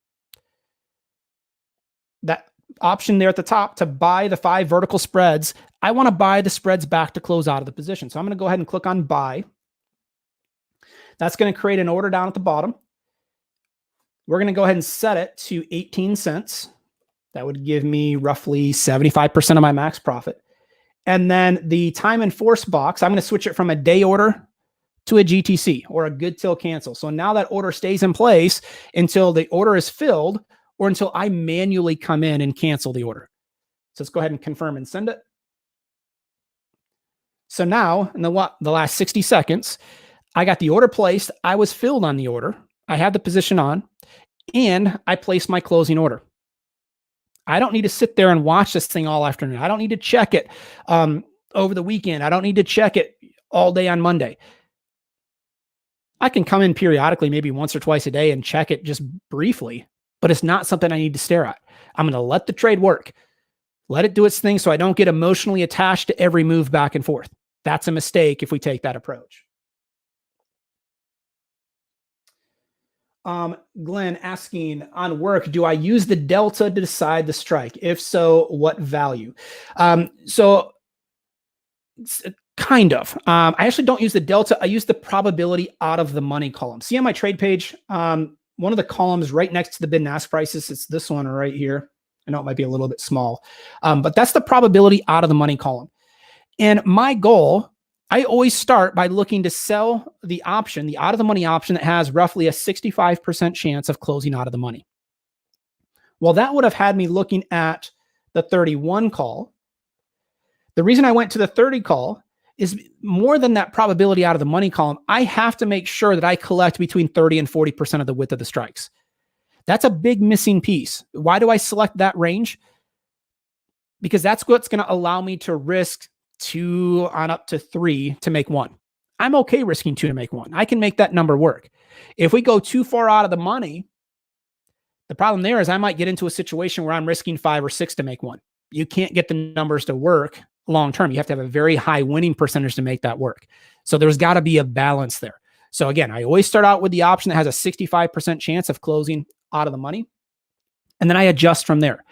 That option there at the top to buy the 5 vertical spreads, I want to buy the spreads back to close out of the position. So I'm going to go ahead and click on buy. That's going to create an order down at the bottom. We're going to go ahead and set it to 18 cents. That would give me roughly 75% of my max profit. And then the time and force box, I'm going to switch it from a day order to a GTC or a good till cancel. So now that order stays in place until the order is filled or until I manually come in and cancel the order. So let's go ahead and confirm and send it. So now in the last 60 seconds, I got the order placed. I was filled on the order. I had the position on and I placed my closing order. I don't need to sit there and watch this thing all afternoon. I don't need to check it over the weekend. I don't need to check it all day on Monday. I can come in periodically, maybe once or twice a day and check it just briefly, but it's not something I need to stare at. I'm going to let the trade work. Let it do its thing so I don't get emotionally attached to every move back and forth. That's a mistake if we take that approach. Glenn asking on work, do I use the delta to decide the strike? If so, what value? So kind of. I actually don't use the delta. I use the probability out of the money column. See on my trade page, one of the columns right next to the bid and ask prices, it's this one right here. I know it might be a little bit small, but that's the probability out of the money column. And my goal, I always start by looking to sell the option, the out of the money option that has roughly a 65% chance of closing out of the money. Well, that would have had me looking at the 31 call. The reason I went to the 30 call is more than that probability out of the money column. I have to make sure that I collect between 30 and 40% of the width of the strikes. That's a big missing piece. Why do I select that range? Because that's what's going to allow me to risk 2 on up to 3 to make 1. I'm okay risking 2 to make 1. I can make that number work. If we go too far out of the money, the problem there is I might get into a situation where I'm risking 5 or 6 to make 1. You can't get the numbers to work long term. You have to have a very high winning percentage to make that work. So there's got to be a balance there. So again, I always start out with the option that has a 65% chance of closing out of the money. And then I adjust from there.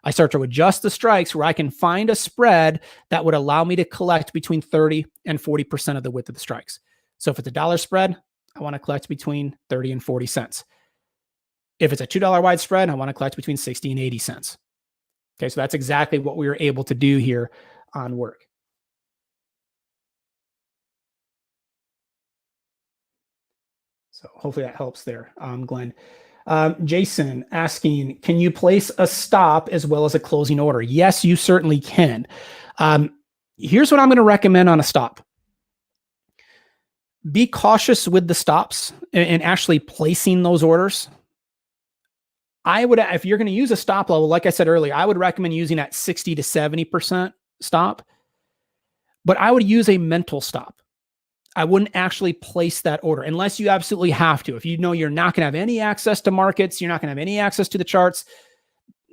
I start to adjust the strikes where I can find a spread that would allow me to collect between 30 and 40% of the width of the strikes. So if it's a $1 spread, I want to collect between 30 and 40 cents. If it's a $2 wide spread, I want to collect between 60 and 80 cents. Okay, so that's exactly what we were able to do here on work. So hopefully that helps there, Glenn. Jason asking, can you place a stop as well as a closing order? Yes, you certainly can. Here's what I'm going to recommend on a stop. Be cautious with the stops and actually placing those orders. I would, if you're going to use a stop level, like I said earlier, I would recommend using that 60 to 70% stop, but I would use a mental stop. I wouldn't actually place that order unless you absolutely have to. If you know you're not going to have any access to markets, you're not going to have any access to the charts,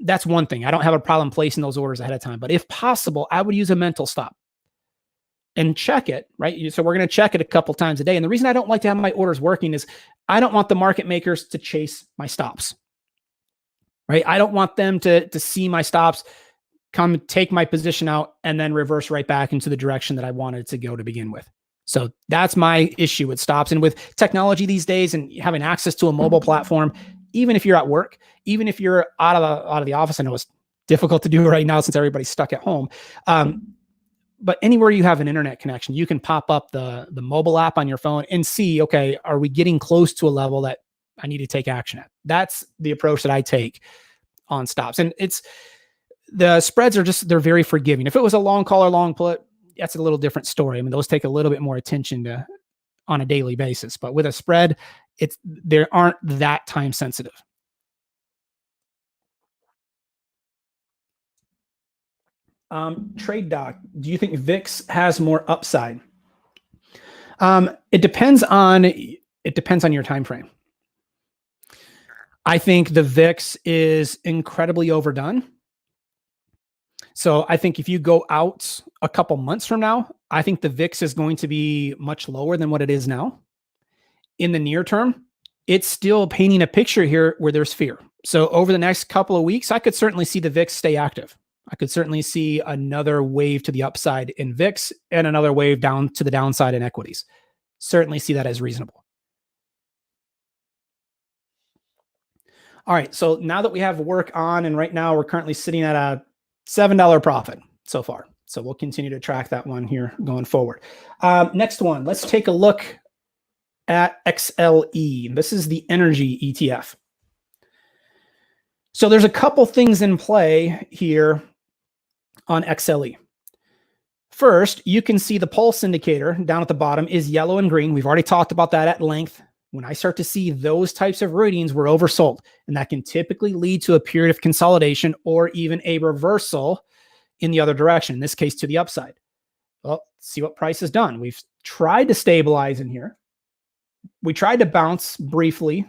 that's one thing. I don't have a problem placing those orders ahead of time. But if possible, I would use a mental stop. and check it, right? So we're going to check it a couple times a day. And the reason I don't like to have my orders working is I don't want the market makers to chase my stops, right? I don't want them to see my stops, come take my position out, and then reverse right back into the direction that I wanted to go to begin with. So that's my issue with stops. And with technology these days and having access to a mobile platform, even if you're at work, even if you're out of the office, I know it's difficult to do right now since everybody's stuck at home. But anywhere you have an internet connection, you can pop up the mobile app on your phone and see, okay, are we getting close to a level that I need to take action at? That's the approach that I take on stops. And the spreads are they're very forgiving. If it was a long call or long put, that's a little different story. I mean, those take a little bit more attention on a daily basis. But with a spread, they aren't that time sensitive. Trade doc, do you think VIX has more upside? It depends on your time frame. I think the VIX is incredibly overdone. So I think if you go out a couple months from now, I think the VIX is going to be much lower than what it is now. In the near term, it's still painting a picture here where there's fear. So over the next couple of weeks, I could certainly see the VIX stay active. I could certainly see another wave to the upside in VIX and another wave down to the downside in equities. Certainly see that as reasonable. All right, so now that we have work on, and right now we're currently sitting at a $7 profit so far. So we'll continue to track that one here going forward. Next one, let's take a look at XLE. This is the energy ETF. So there's a couple things in play here on XLE. First, you can see the pulse indicator down at the bottom is yellow and green. We've already talked about that at length. When I start to see those types of readings, we're oversold. And that can typically lead to a period of consolidation or even a reversal in the other direction, in this case to the upside. Well, see what price has done. We've tried to stabilize in here. We tried to bounce briefly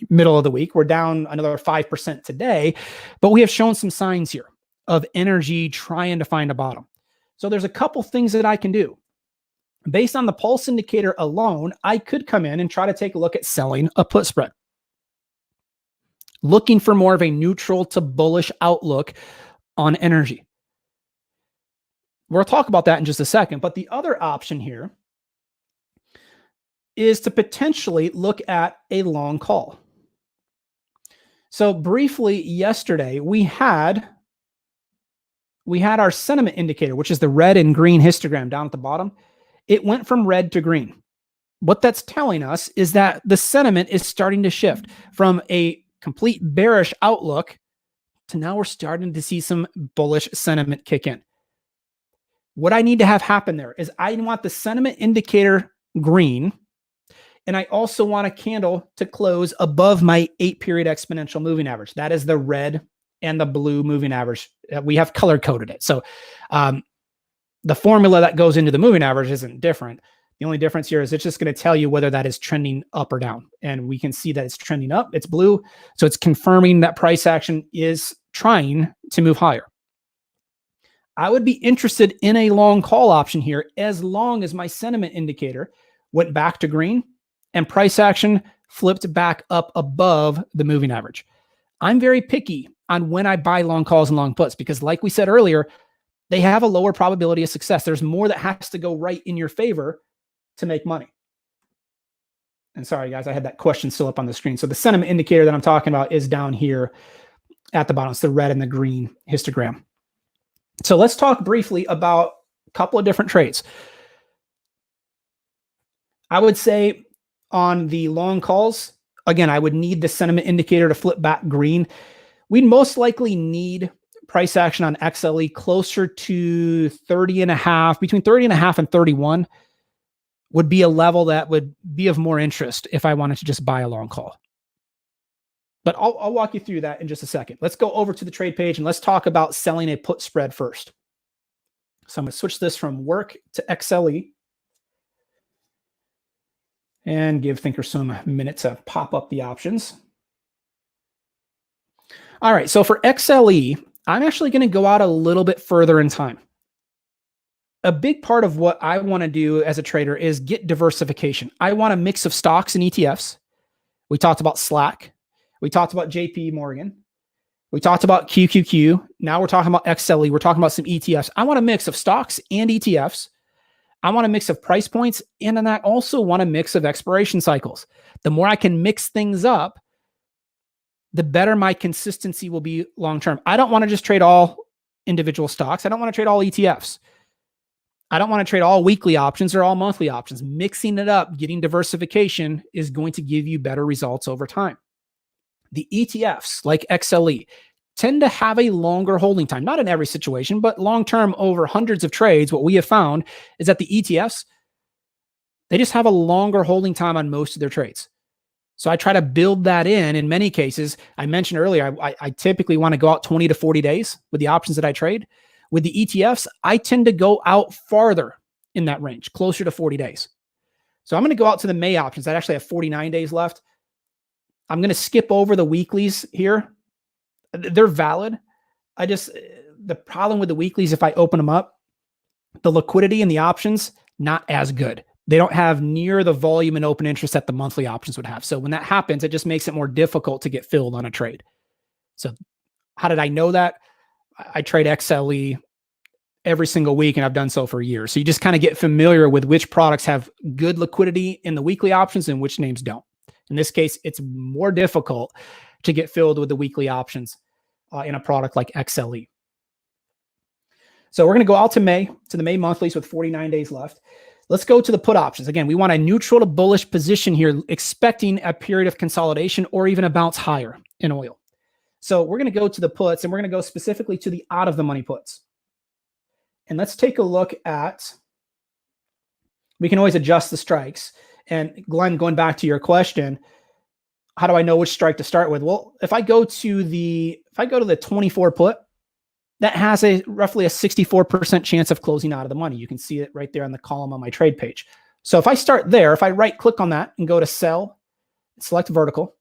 middle of the week. We're down another 5% today, but we have shown some signs here of energy trying to find a bottom. So there's a couple things that I can do. Based on the pulse indicator alone, I could come in and try to take a look at selling a put spread, looking for more of a neutral to bullish outlook on energy. We'll talk about that in just a second, but the other option here is to potentially look at a long call. So briefly yesterday, we had our sentiment indicator, which is the red and green histogram down at the bottom. It went from red to green. What that's telling us is that the sentiment is starting to shift from a complete bearish outlook to now we're starting to see some bullish sentiment kick in. What I need to have happen there is I want the sentiment indicator green, and I also want a candle to close above my 8-period exponential moving average. That is the red and the blue moving average. We have color coded it. So the formula that goes into the moving average isn't different. The only difference here is it's just going to tell you whether that is trending up or down. And we can see that it's trending up. It's blue. So it's confirming that price action is trying to move higher. I would be interested in a long call option here as long as my sentiment indicator went back to green and price action flipped back up above the moving average. I'm very picky on when I buy long calls and long puts because, like we said earlier, they have a lower probability of success. There's more that has to go right in your favor to make money. And sorry, guys, I had that question still up on the screen. So the sentiment indicator that I'm talking about is down here at the bottom. It's the red and the green histogram. So let's talk briefly about a couple of different trades. I would say on the long calls, again, I would need the sentiment indicator to flip back green. We'd most likely need price action on XLE closer to 30.5, between 30.5 and 31 would be a level that would be of more interest if I wanted to just buy a long call. But I'll walk you through that in just a second. Let's go over to the trade page and let's talk about selling a put spread first. So I'm going to switch this from work to XLE and give Thinkorswim a minute to pop up the options. All right, so for XLE, I'm actually going to go out a little bit further in time. a big part of what I want to do as a trader is get diversification. I want a mix of stocks and ETFs. We talked about Slack. We talked about JP Morgan. We talked about QQQ. Now we're talking about XLE. We're talking about some ETFs. I want a mix of stocks and ETFs. I want a mix of price points. And then I also want a mix of expiration cycles. The more I can mix things up, the better my consistency will be long-term. I don't want to just trade all individual stocks. I don't want to trade all ETFs. I don't want to trade all weekly options or all monthly options. Mixing it up, getting diversification is going to give you better results over time. The ETFs like XLE tend to have a longer holding time, not in every situation, but long-term over hundreds of trades. What we have found is that the ETFs, they just have a longer holding time on most of their trades. So I try to build that in many cases. I mentioned earlier, I typically want to go out 20 to 40 days with the options that I trade. With the ETFs, I tend to go out farther in that range, closer to 40 days. So I'm going to go out to the May options. I actually have 49 days left. I'm going to skip over the weeklies here. They're valid. The problem with the weeklies, if I open them up, the liquidity in the options, not as good. They don't have near the volume and open interest that the monthly options would have. So when that happens, it just makes it more difficult to get filled on a trade. So how did I know that? I trade XLE every single week, and I've done so for years. So you just kind of get familiar with which products have good liquidity in the weekly options and which names don't. In this case, it's more difficult to get filled with the weekly options in a product like XLE. So we're going to go out to the May monthlies with 49 days left. Let's go to the put options. Again, we want a neutral to bullish position here, expecting a period of consolidation or even a bounce higher in oil. So we're going to go to the puts, and we're going to go specifically to the out of the money puts. And let's take a look at, we can always adjust the strikes. And Glenn, going back to your question, how do I know which strike to start with? Well, if I go to the 24 put, that has roughly a 64% chance of closing out of the money. You can see it right there on the column on my trade page. So if I start there, if I right click on that and go to sell, select vertical,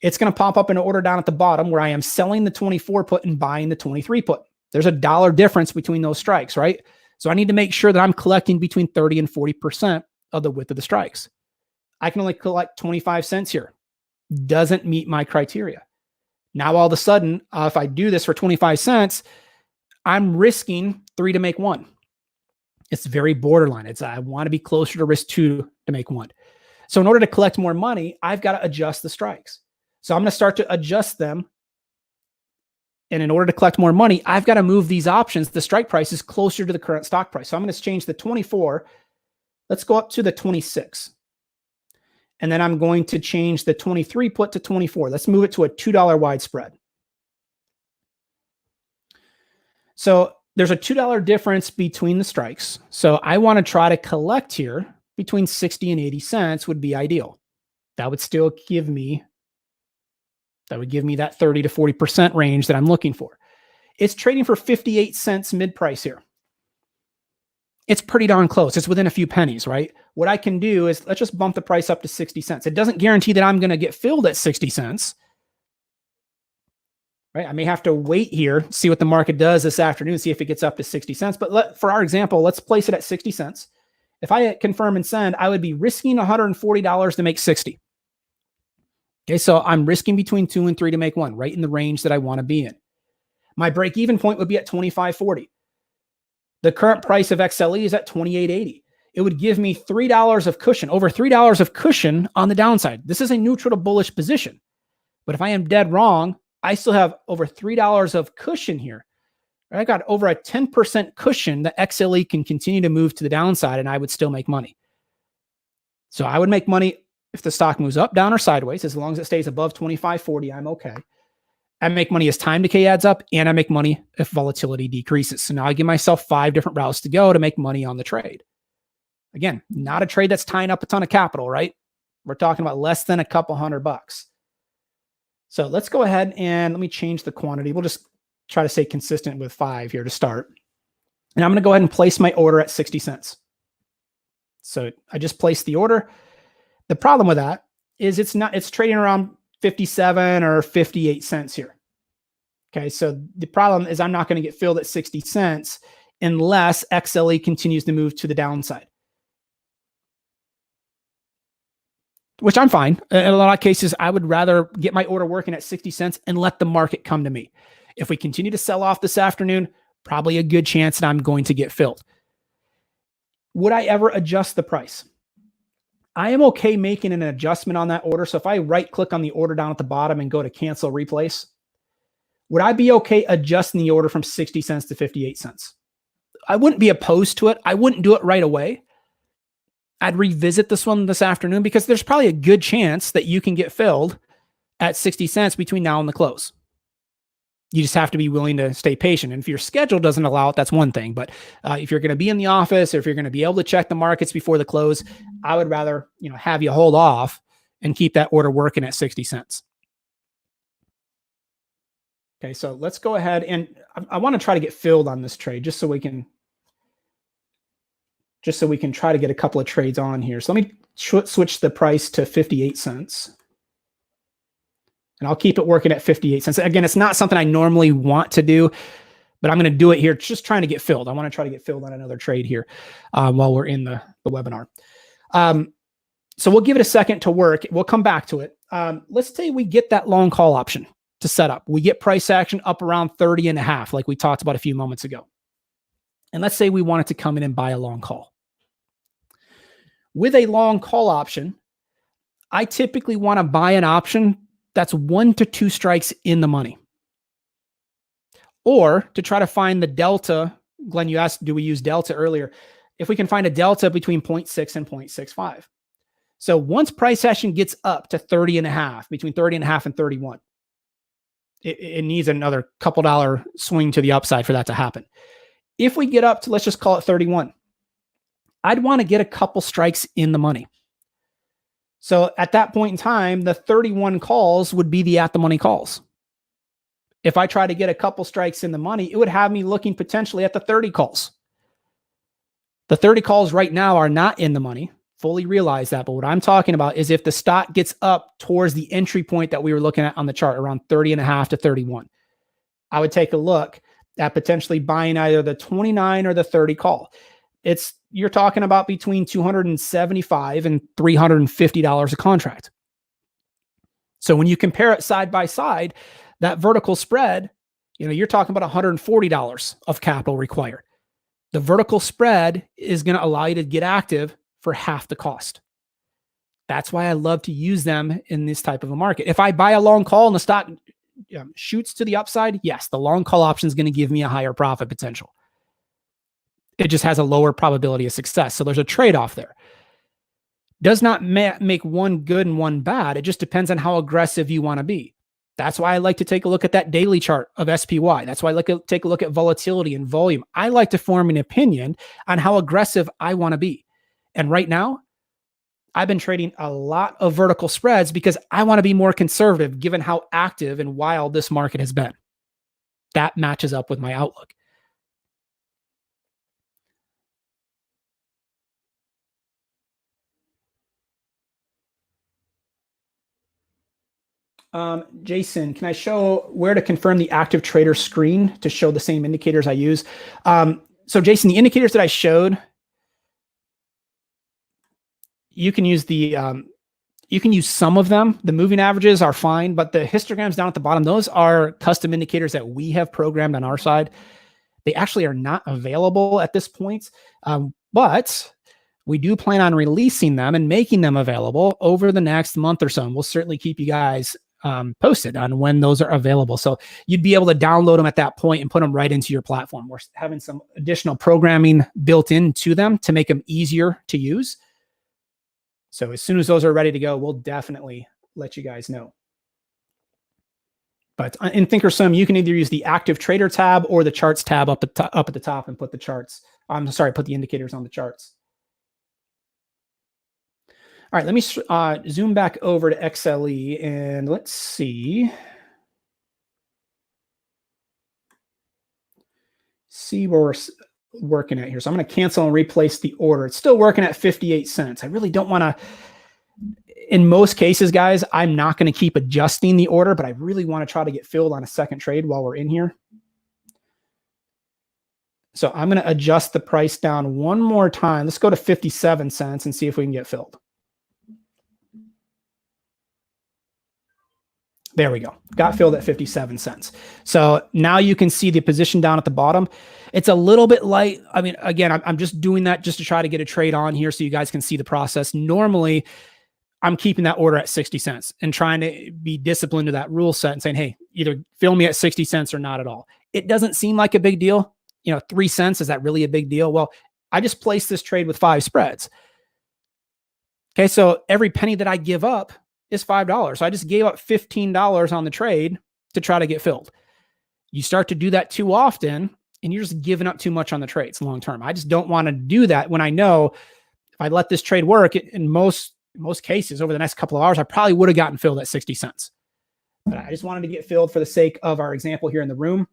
it's going to pop up an order down at the bottom where I am selling the 24 put and buying the 23 put. There's $1 difference between those strikes, right? So I need to make sure that I'm collecting between 30 and 40% of the width of the strikes. I can only collect 25 cents here. Doesn't meet my criteria. Now, all of a sudden, if I do this for 25 cents, I'm risking 3 to make 1. It's very borderline. I want to be closer to risk 2 to make 1. So in order to collect more money, I've got to adjust the strikes. So I'm going to start to adjust them. And in order to collect more money, I've got to move these options, the strike prices, closer to the current stock price. So I'm going to change the 24. Let's go up to the 26. And then I'm going to change the 23 put to 24. Let's move it to a $2 wide spread. So there's a $2 difference between the strikes. So I want to try to collect here between 60 and 80 cents would be ideal. That would still give me that 30 to 40% range that I'm looking for. It's trading for 58 cents mid price here. It's pretty darn close. It's within a few pennies, right? What I can do is let's just bump the price up to 60 cents. It doesn't guarantee that I'm going to get filled at 60 cents, right? I may have to wait here, see what the market does this afternoon, see if it gets up to 60 cents. But for our example, let's place it at 60 cents. If I hit confirm and send, I would be risking $140 to make 60. Okay, so I'm risking between 2 and 3 to make 1, right in the range that I want to be in. My break-even point would be at 25.40. The current price of XLE is at 28.80. It would give me $3 of cushion, over $3 of cushion on the downside. This is a neutral to bullish position. But if I am dead wrong, I still have over $3 of cushion here. I got over a 10% cushion that XLE can continue to move to the downside, and I would still make money. So I would make money if the stock moves up, down, or sideways. As long as it stays above 25.40, I'm okay. I make money as time decay adds up, and I make money if volatility decreases. So now I give myself 5 different routes to go to make money on the trade. Again, not a trade that's tying up a ton of capital, right? We're talking about less than a couple $100. So let's go ahead and let me change the quantity. We'll just try to stay consistent with 5 here to start. And I'm going to go ahead and place my order at 60 cents. So I just placed the order. The problem with that is it's trading around 57 or 58 cents here. Okay, so the problem is I'm not going to get filled at 60 cents unless XLE continues to move to the downside, which I'm fine. In a lot of cases, I would rather get my order working at 60 cents and let the market come to me. If we continue to sell off this afternoon, probably a good chance that I'm going to get filled. Would I ever adjust the price? I am okay making an adjustment on that order. So if I right click on the order down at the bottom and go to cancel replace, would I be okay adjusting the order from 60 cents to 58 cents? I wouldn't be opposed to it. I wouldn't do it right away. I'd revisit this one this afternoon because there's probably a good chance that you can get filled at 60 cents between now and the close. You just have to be willing to stay patient. And if your schedule doesn't allow it, that's one thing. But if you're going to be in the office, or if you're going to be able to check the markets before the close, I would rather, have you hold off and keep that order working at 60 cents. Okay, so let's go ahead, and I want to try to get filled on this trade just so we can try to get a couple of trades on here. So let me switch the price to 58 cents. And I'll keep it working at 58 cents. Again, it's not something I normally want to do, but I'm going to do it here just trying to get filled. I want to try to get filled on another trade here while we're in the webinar. So we'll give it a second to work. We'll come back to it. Let's say we get that long call option to set up. We get price action up around 30.5, like we talked about a few moments ago. And let's say we wanted to come in and buy a long call. With a long call option, I typically want to buy an option that's 1 to 2 strikes in the money. Or to try to find the delta. Glenn, you asked, do we use delta earlier? If we can find a delta between 0.6 and 0.65. So once price action gets up to 30.5, between 30.5 and 31, it needs another couple dollar swing to the upside for that to happen. If we get up to, let's just call it 31, I'd want to get a couple strikes in the money. So at that point in time, the 31 calls would be the at the money calls. If I try to get a couple strikes in the money, it would have me looking potentially at the 30 calls. The 30 calls right now are not in the money. Fully realize that. But what I'm talking about is if the stock gets up towards the entry point that we were looking at on the chart, around 30.5 to 31, I would take a look at potentially buying either the 29 or the 30 call. You're talking about between $275 and $350 a contract. So when you compare it side by side, that vertical spread, you're talking about $140 of capital required. The vertical spread is going to allow you to get active for half the cost. That's why I love to use them in this type of a market. If I buy a long call and the stock shoots to the upside, yes, the long call option is going to give me a higher profit potential. It just has a lower probability of success. So there's a trade-off there. Does not make one good and one bad. It just depends on how aggressive you want to be. That's why I like to take a look at that daily chart of SPY. That's why I like to take a look at volatility and volume. I like to form an opinion on how aggressive I want to be. And right now, I've been trading a lot of vertical spreads because I want to be more conservative given how active and wild this market has been. That matches up with my outlook. Jason, can I show where to confirm the active trader screen to show the same indicators I use? So Jason, the indicators that I showed, you can use some of them. The moving averages are fine, but the histograms down at the bottom, those are custom indicators that we have programmed on our side. They actually are not available at this point, but we do plan on releasing them and making them available over the next month or so. And we'll certainly keep you guys posted on when those are available. So you'd be able to download them at that point and put them right into your platform. We're having some additional programming built into them to make them easier to use. So as soon as those are ready to go, we'll definitely let you guys know. But in Thinkorswim, you can either use the active trader tab or the charts tab up at the top and put the charts. Put the indicators on the charts. All right, let me zoom back over to XLE and let's see where we're working at here. So I'm going to cancel and replace the order. It's still working at 58 cents. I really don't want to, in most cases, guys, I'm not going to keep adjusting the order, but I really want to try to get filled on a second trade while we're in here. So I'm going to adjust the price down one more time. Let's go to 57 cents and see if we can get filled. There we go. Got filled at 57 cents. So now you can see the position down at the bottom. It's a little bit light. I mean, again, I'm just doing that just to try to get a trade on here so you guys can see the process. Normally, I'm keeping that order at 60 cents and trying to be disciplined to that rule set and saying, hey, either fill me at 60 cents or not at all. It doesn't seem like a big deal. 3 cents, is that really a big deal? Well, I just placed this trade with 5 spreads. Okay, so every penny that I give up is $5. So I just gave up $15 on the trade to try to get filled. You start to do that too often, and you're just giving up too much on the trades long term. I just don't want to do that when I know if I let this trade work, in most cases over the next couple of hours, I probably would have gotten filled at 60 cents. But I just wanted to get filled for the sake of our example here in the room.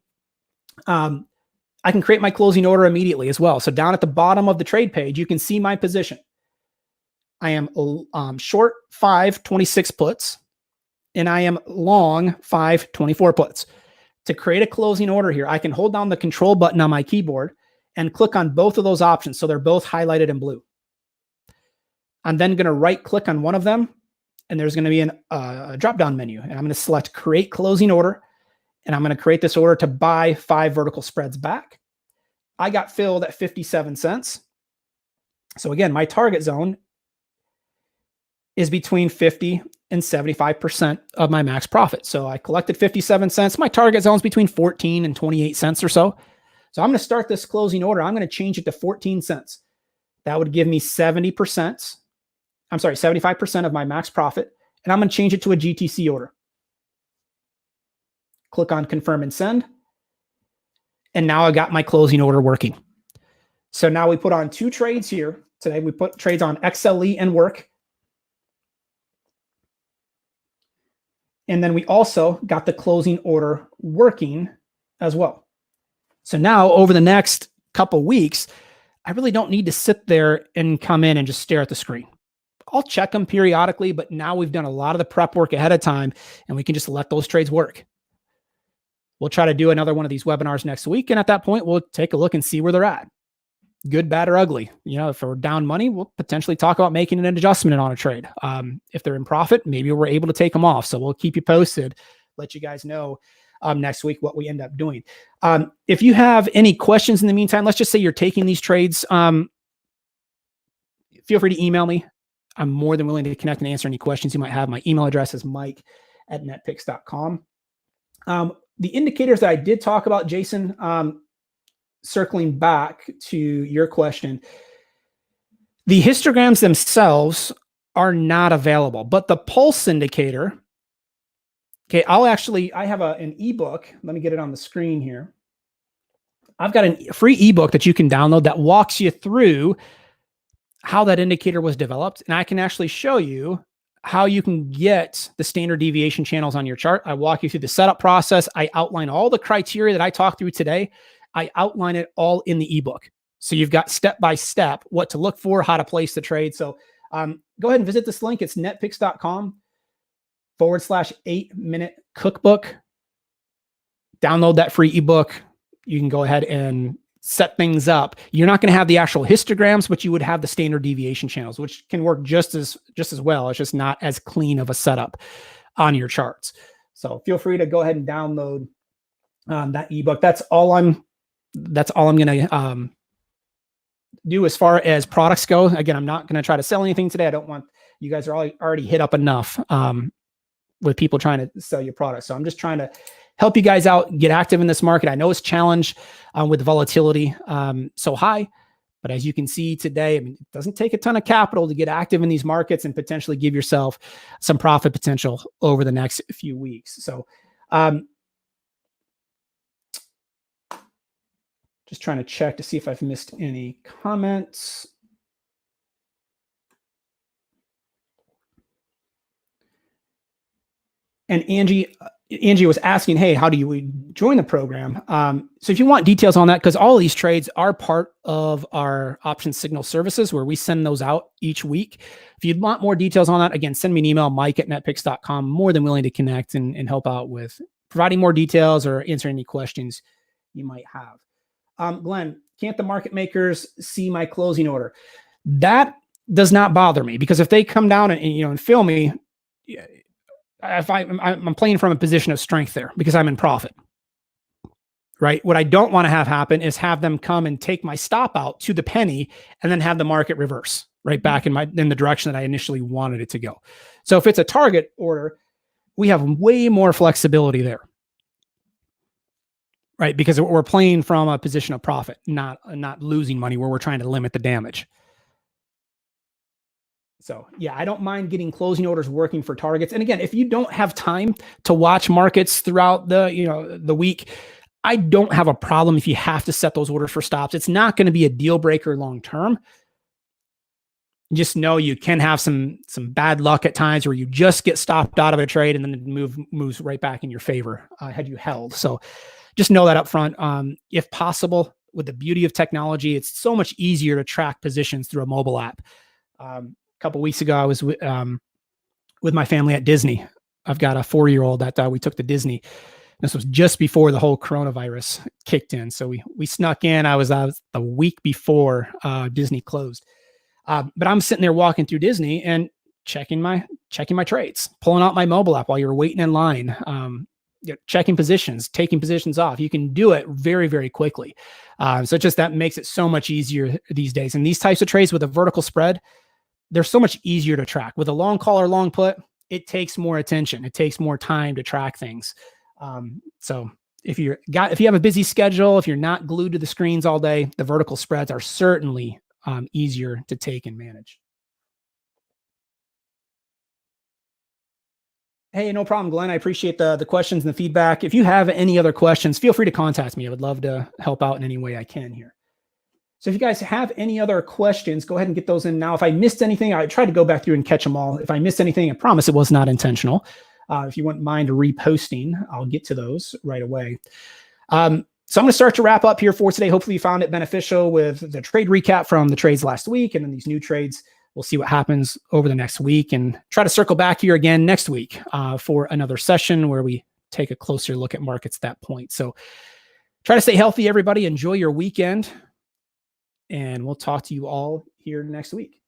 I can create my closing order immediately as well. So down at the bottom of the trade page, you can see my position. I am short 5.26 puts, and I am long 5.24 puts. To create a closing order here, I can hold down the control button on my keyboard and click on both of those options. So they're both highlighted in blue. I'm then going to right click on one of them, and there's going to be a drop-down menu. And I'm going to select create closing order. And I'm going to create this order to buy 5 vertical spreads back. I got filled at 57 cents. So again, my target zone is between 50 and 75% of my max profit. So I collected 57 cents. My target zone is between 14 and 28 cents or so. So I'm going to start this closing order. I'm going to change it to 14 cents. That would give me 75% of my max profit. And I'm going to change it to a GTC order. Click on confirm and send. And now I got my closing order working. So now we put on 2 trades here. Today we put trades on XLE and work. And then we also got the closing order working as well. So now over the next couple weeks, I really don't need to sit there and come in and just stare at the screen. I'll check them periodically, but now we've done a lot of the prep work ahead of time, and we can just let those trades work. We'll try to do another one of these webinars next week. And at that point, we'll take a look and see where they're at. Good, bad, or ugly. If we're down money, we'll potentially talk about making an adjustment on a trade. If they're in profit, maybe we're able to take them off. So we'll keep you posted, let you guys know next week what we end up doing. If you have any questions in the meantime, let's just say you're taking these trades. Feel free to email me. I'm more than willing to connect and answer any questions you might have. My email address is mike@netpicks.com. The indicators that I did talk about, Jason, circling back to your question, the histograms themselves are not available, but the pulse indicator, okay, I have an ebook. Let me get it on the screen here. I've got a free ebook that you can download that walks you through how that indicator was developed. And I can actually show you how you can get the standard deviation channels on your chart. I walk you through the setup process. I outline all the criteria that I talked through today. I outline it all in the ebook. So you've got step-by-step what to look for, how to place the trade. So go ahead and visit this link. It's netpicks.com/8-minute cookbook. Download that free ebook. You can go ahead and set things up. You're not going to have the actual histograms, but you would have the standard deviation channels, which can work just as well. It's just not as clean of a setup on your charts. So feel free to go ahead and download that ebook. That's all I'm going to do as far as products go. Again, I'm not going to try to sell anything today. I don't want, you guys are already hit up enough with people trying to sell your products. So I'm just trying to help you guys out, get active in this market. I know it's challenged with the volatility so high, but as you can see today, it doesn't take a ton of capital to get active in these markets and potentially give yourself some profit potential over the next few weeks. So just trying to check to see if I've missed any comments. And Angie was asking, hey, how do we join the program? So if you want details on that, because all of these trades are part of our option signal services where we send those out each week. If you'd want more details on that, again, send me an email, mike@netpicks.com. More than willing to connect and help out with providing more details or answering any questions you might have. Glenn, can't the market makers see my closing order? That does not bother me, because if they come down and fill me, if I'm playing from a position of strength there because I'm in profit. Right. What I don't want to have happen is have them come and take my stop out to the penny and then have the market reverse right back in the direction that I initially wanted it to go. So if it's a target order, we have way more flexibility there. Right. Because we're playing from a position of profit, not losing money where we're trying to limit the damage. So yeah, I don't mind getting closing orders working for targets. And again, if you don't have time to watch markets throughout the week, I don't have a problem if you have to set those orders for stops. It's not going to be a deal breaker long term. Just know you can have some bad luck at times where you just get stopped out of a trade and then the moves right back in your favor had you held. So just know that up front. If possible, with the beauty of technology, it's so much easier to track positions through a mobile app. A couple weeks ago, I was with my family at Disney. I've got a 4-year-old that we took to Disney. This was just before the whole coronavirus kicked in. So we snuck in. I was the week before Disney closed. But I'm sitting there walking through Disney and checking my trades, pulling out my mobile app while you're waiting in line, checking positions, taking positions off. You can do it very, very quickly. So just that makes it so much easier these days. And these types of trades with a vertical spread, they're so much easier to track. With a long call or long put, it takes more attention. It takes more time to track things. So if you have a busy schedule, if you're not glued to the screens all day, the vertical spreads are certainly easier to take and manage. Hey, no problem, Glenn. I appreciate the questions and the feedback. If you have any other questions, feel free to contact me. I would love to help out in any way I can here. So if you guys have any other questions, go ahead and get those in now. If I missed anything, I tried to go back through and catch them all. If I missed anything, I promise it was not intentional. If you wouldn't mind reposting, I'll get to those right away. So I'm going to start to wrap up here for today. Hopefully you found it beneficial with the trade recap from the trades last week and then these new trades. We'll see what happens over the next week and try to circle back here again next week for another session where we take a closer look at markets at that point. So try to stay healthy, everybody. Enjoy your weekend. And we'll talk to you all here next week.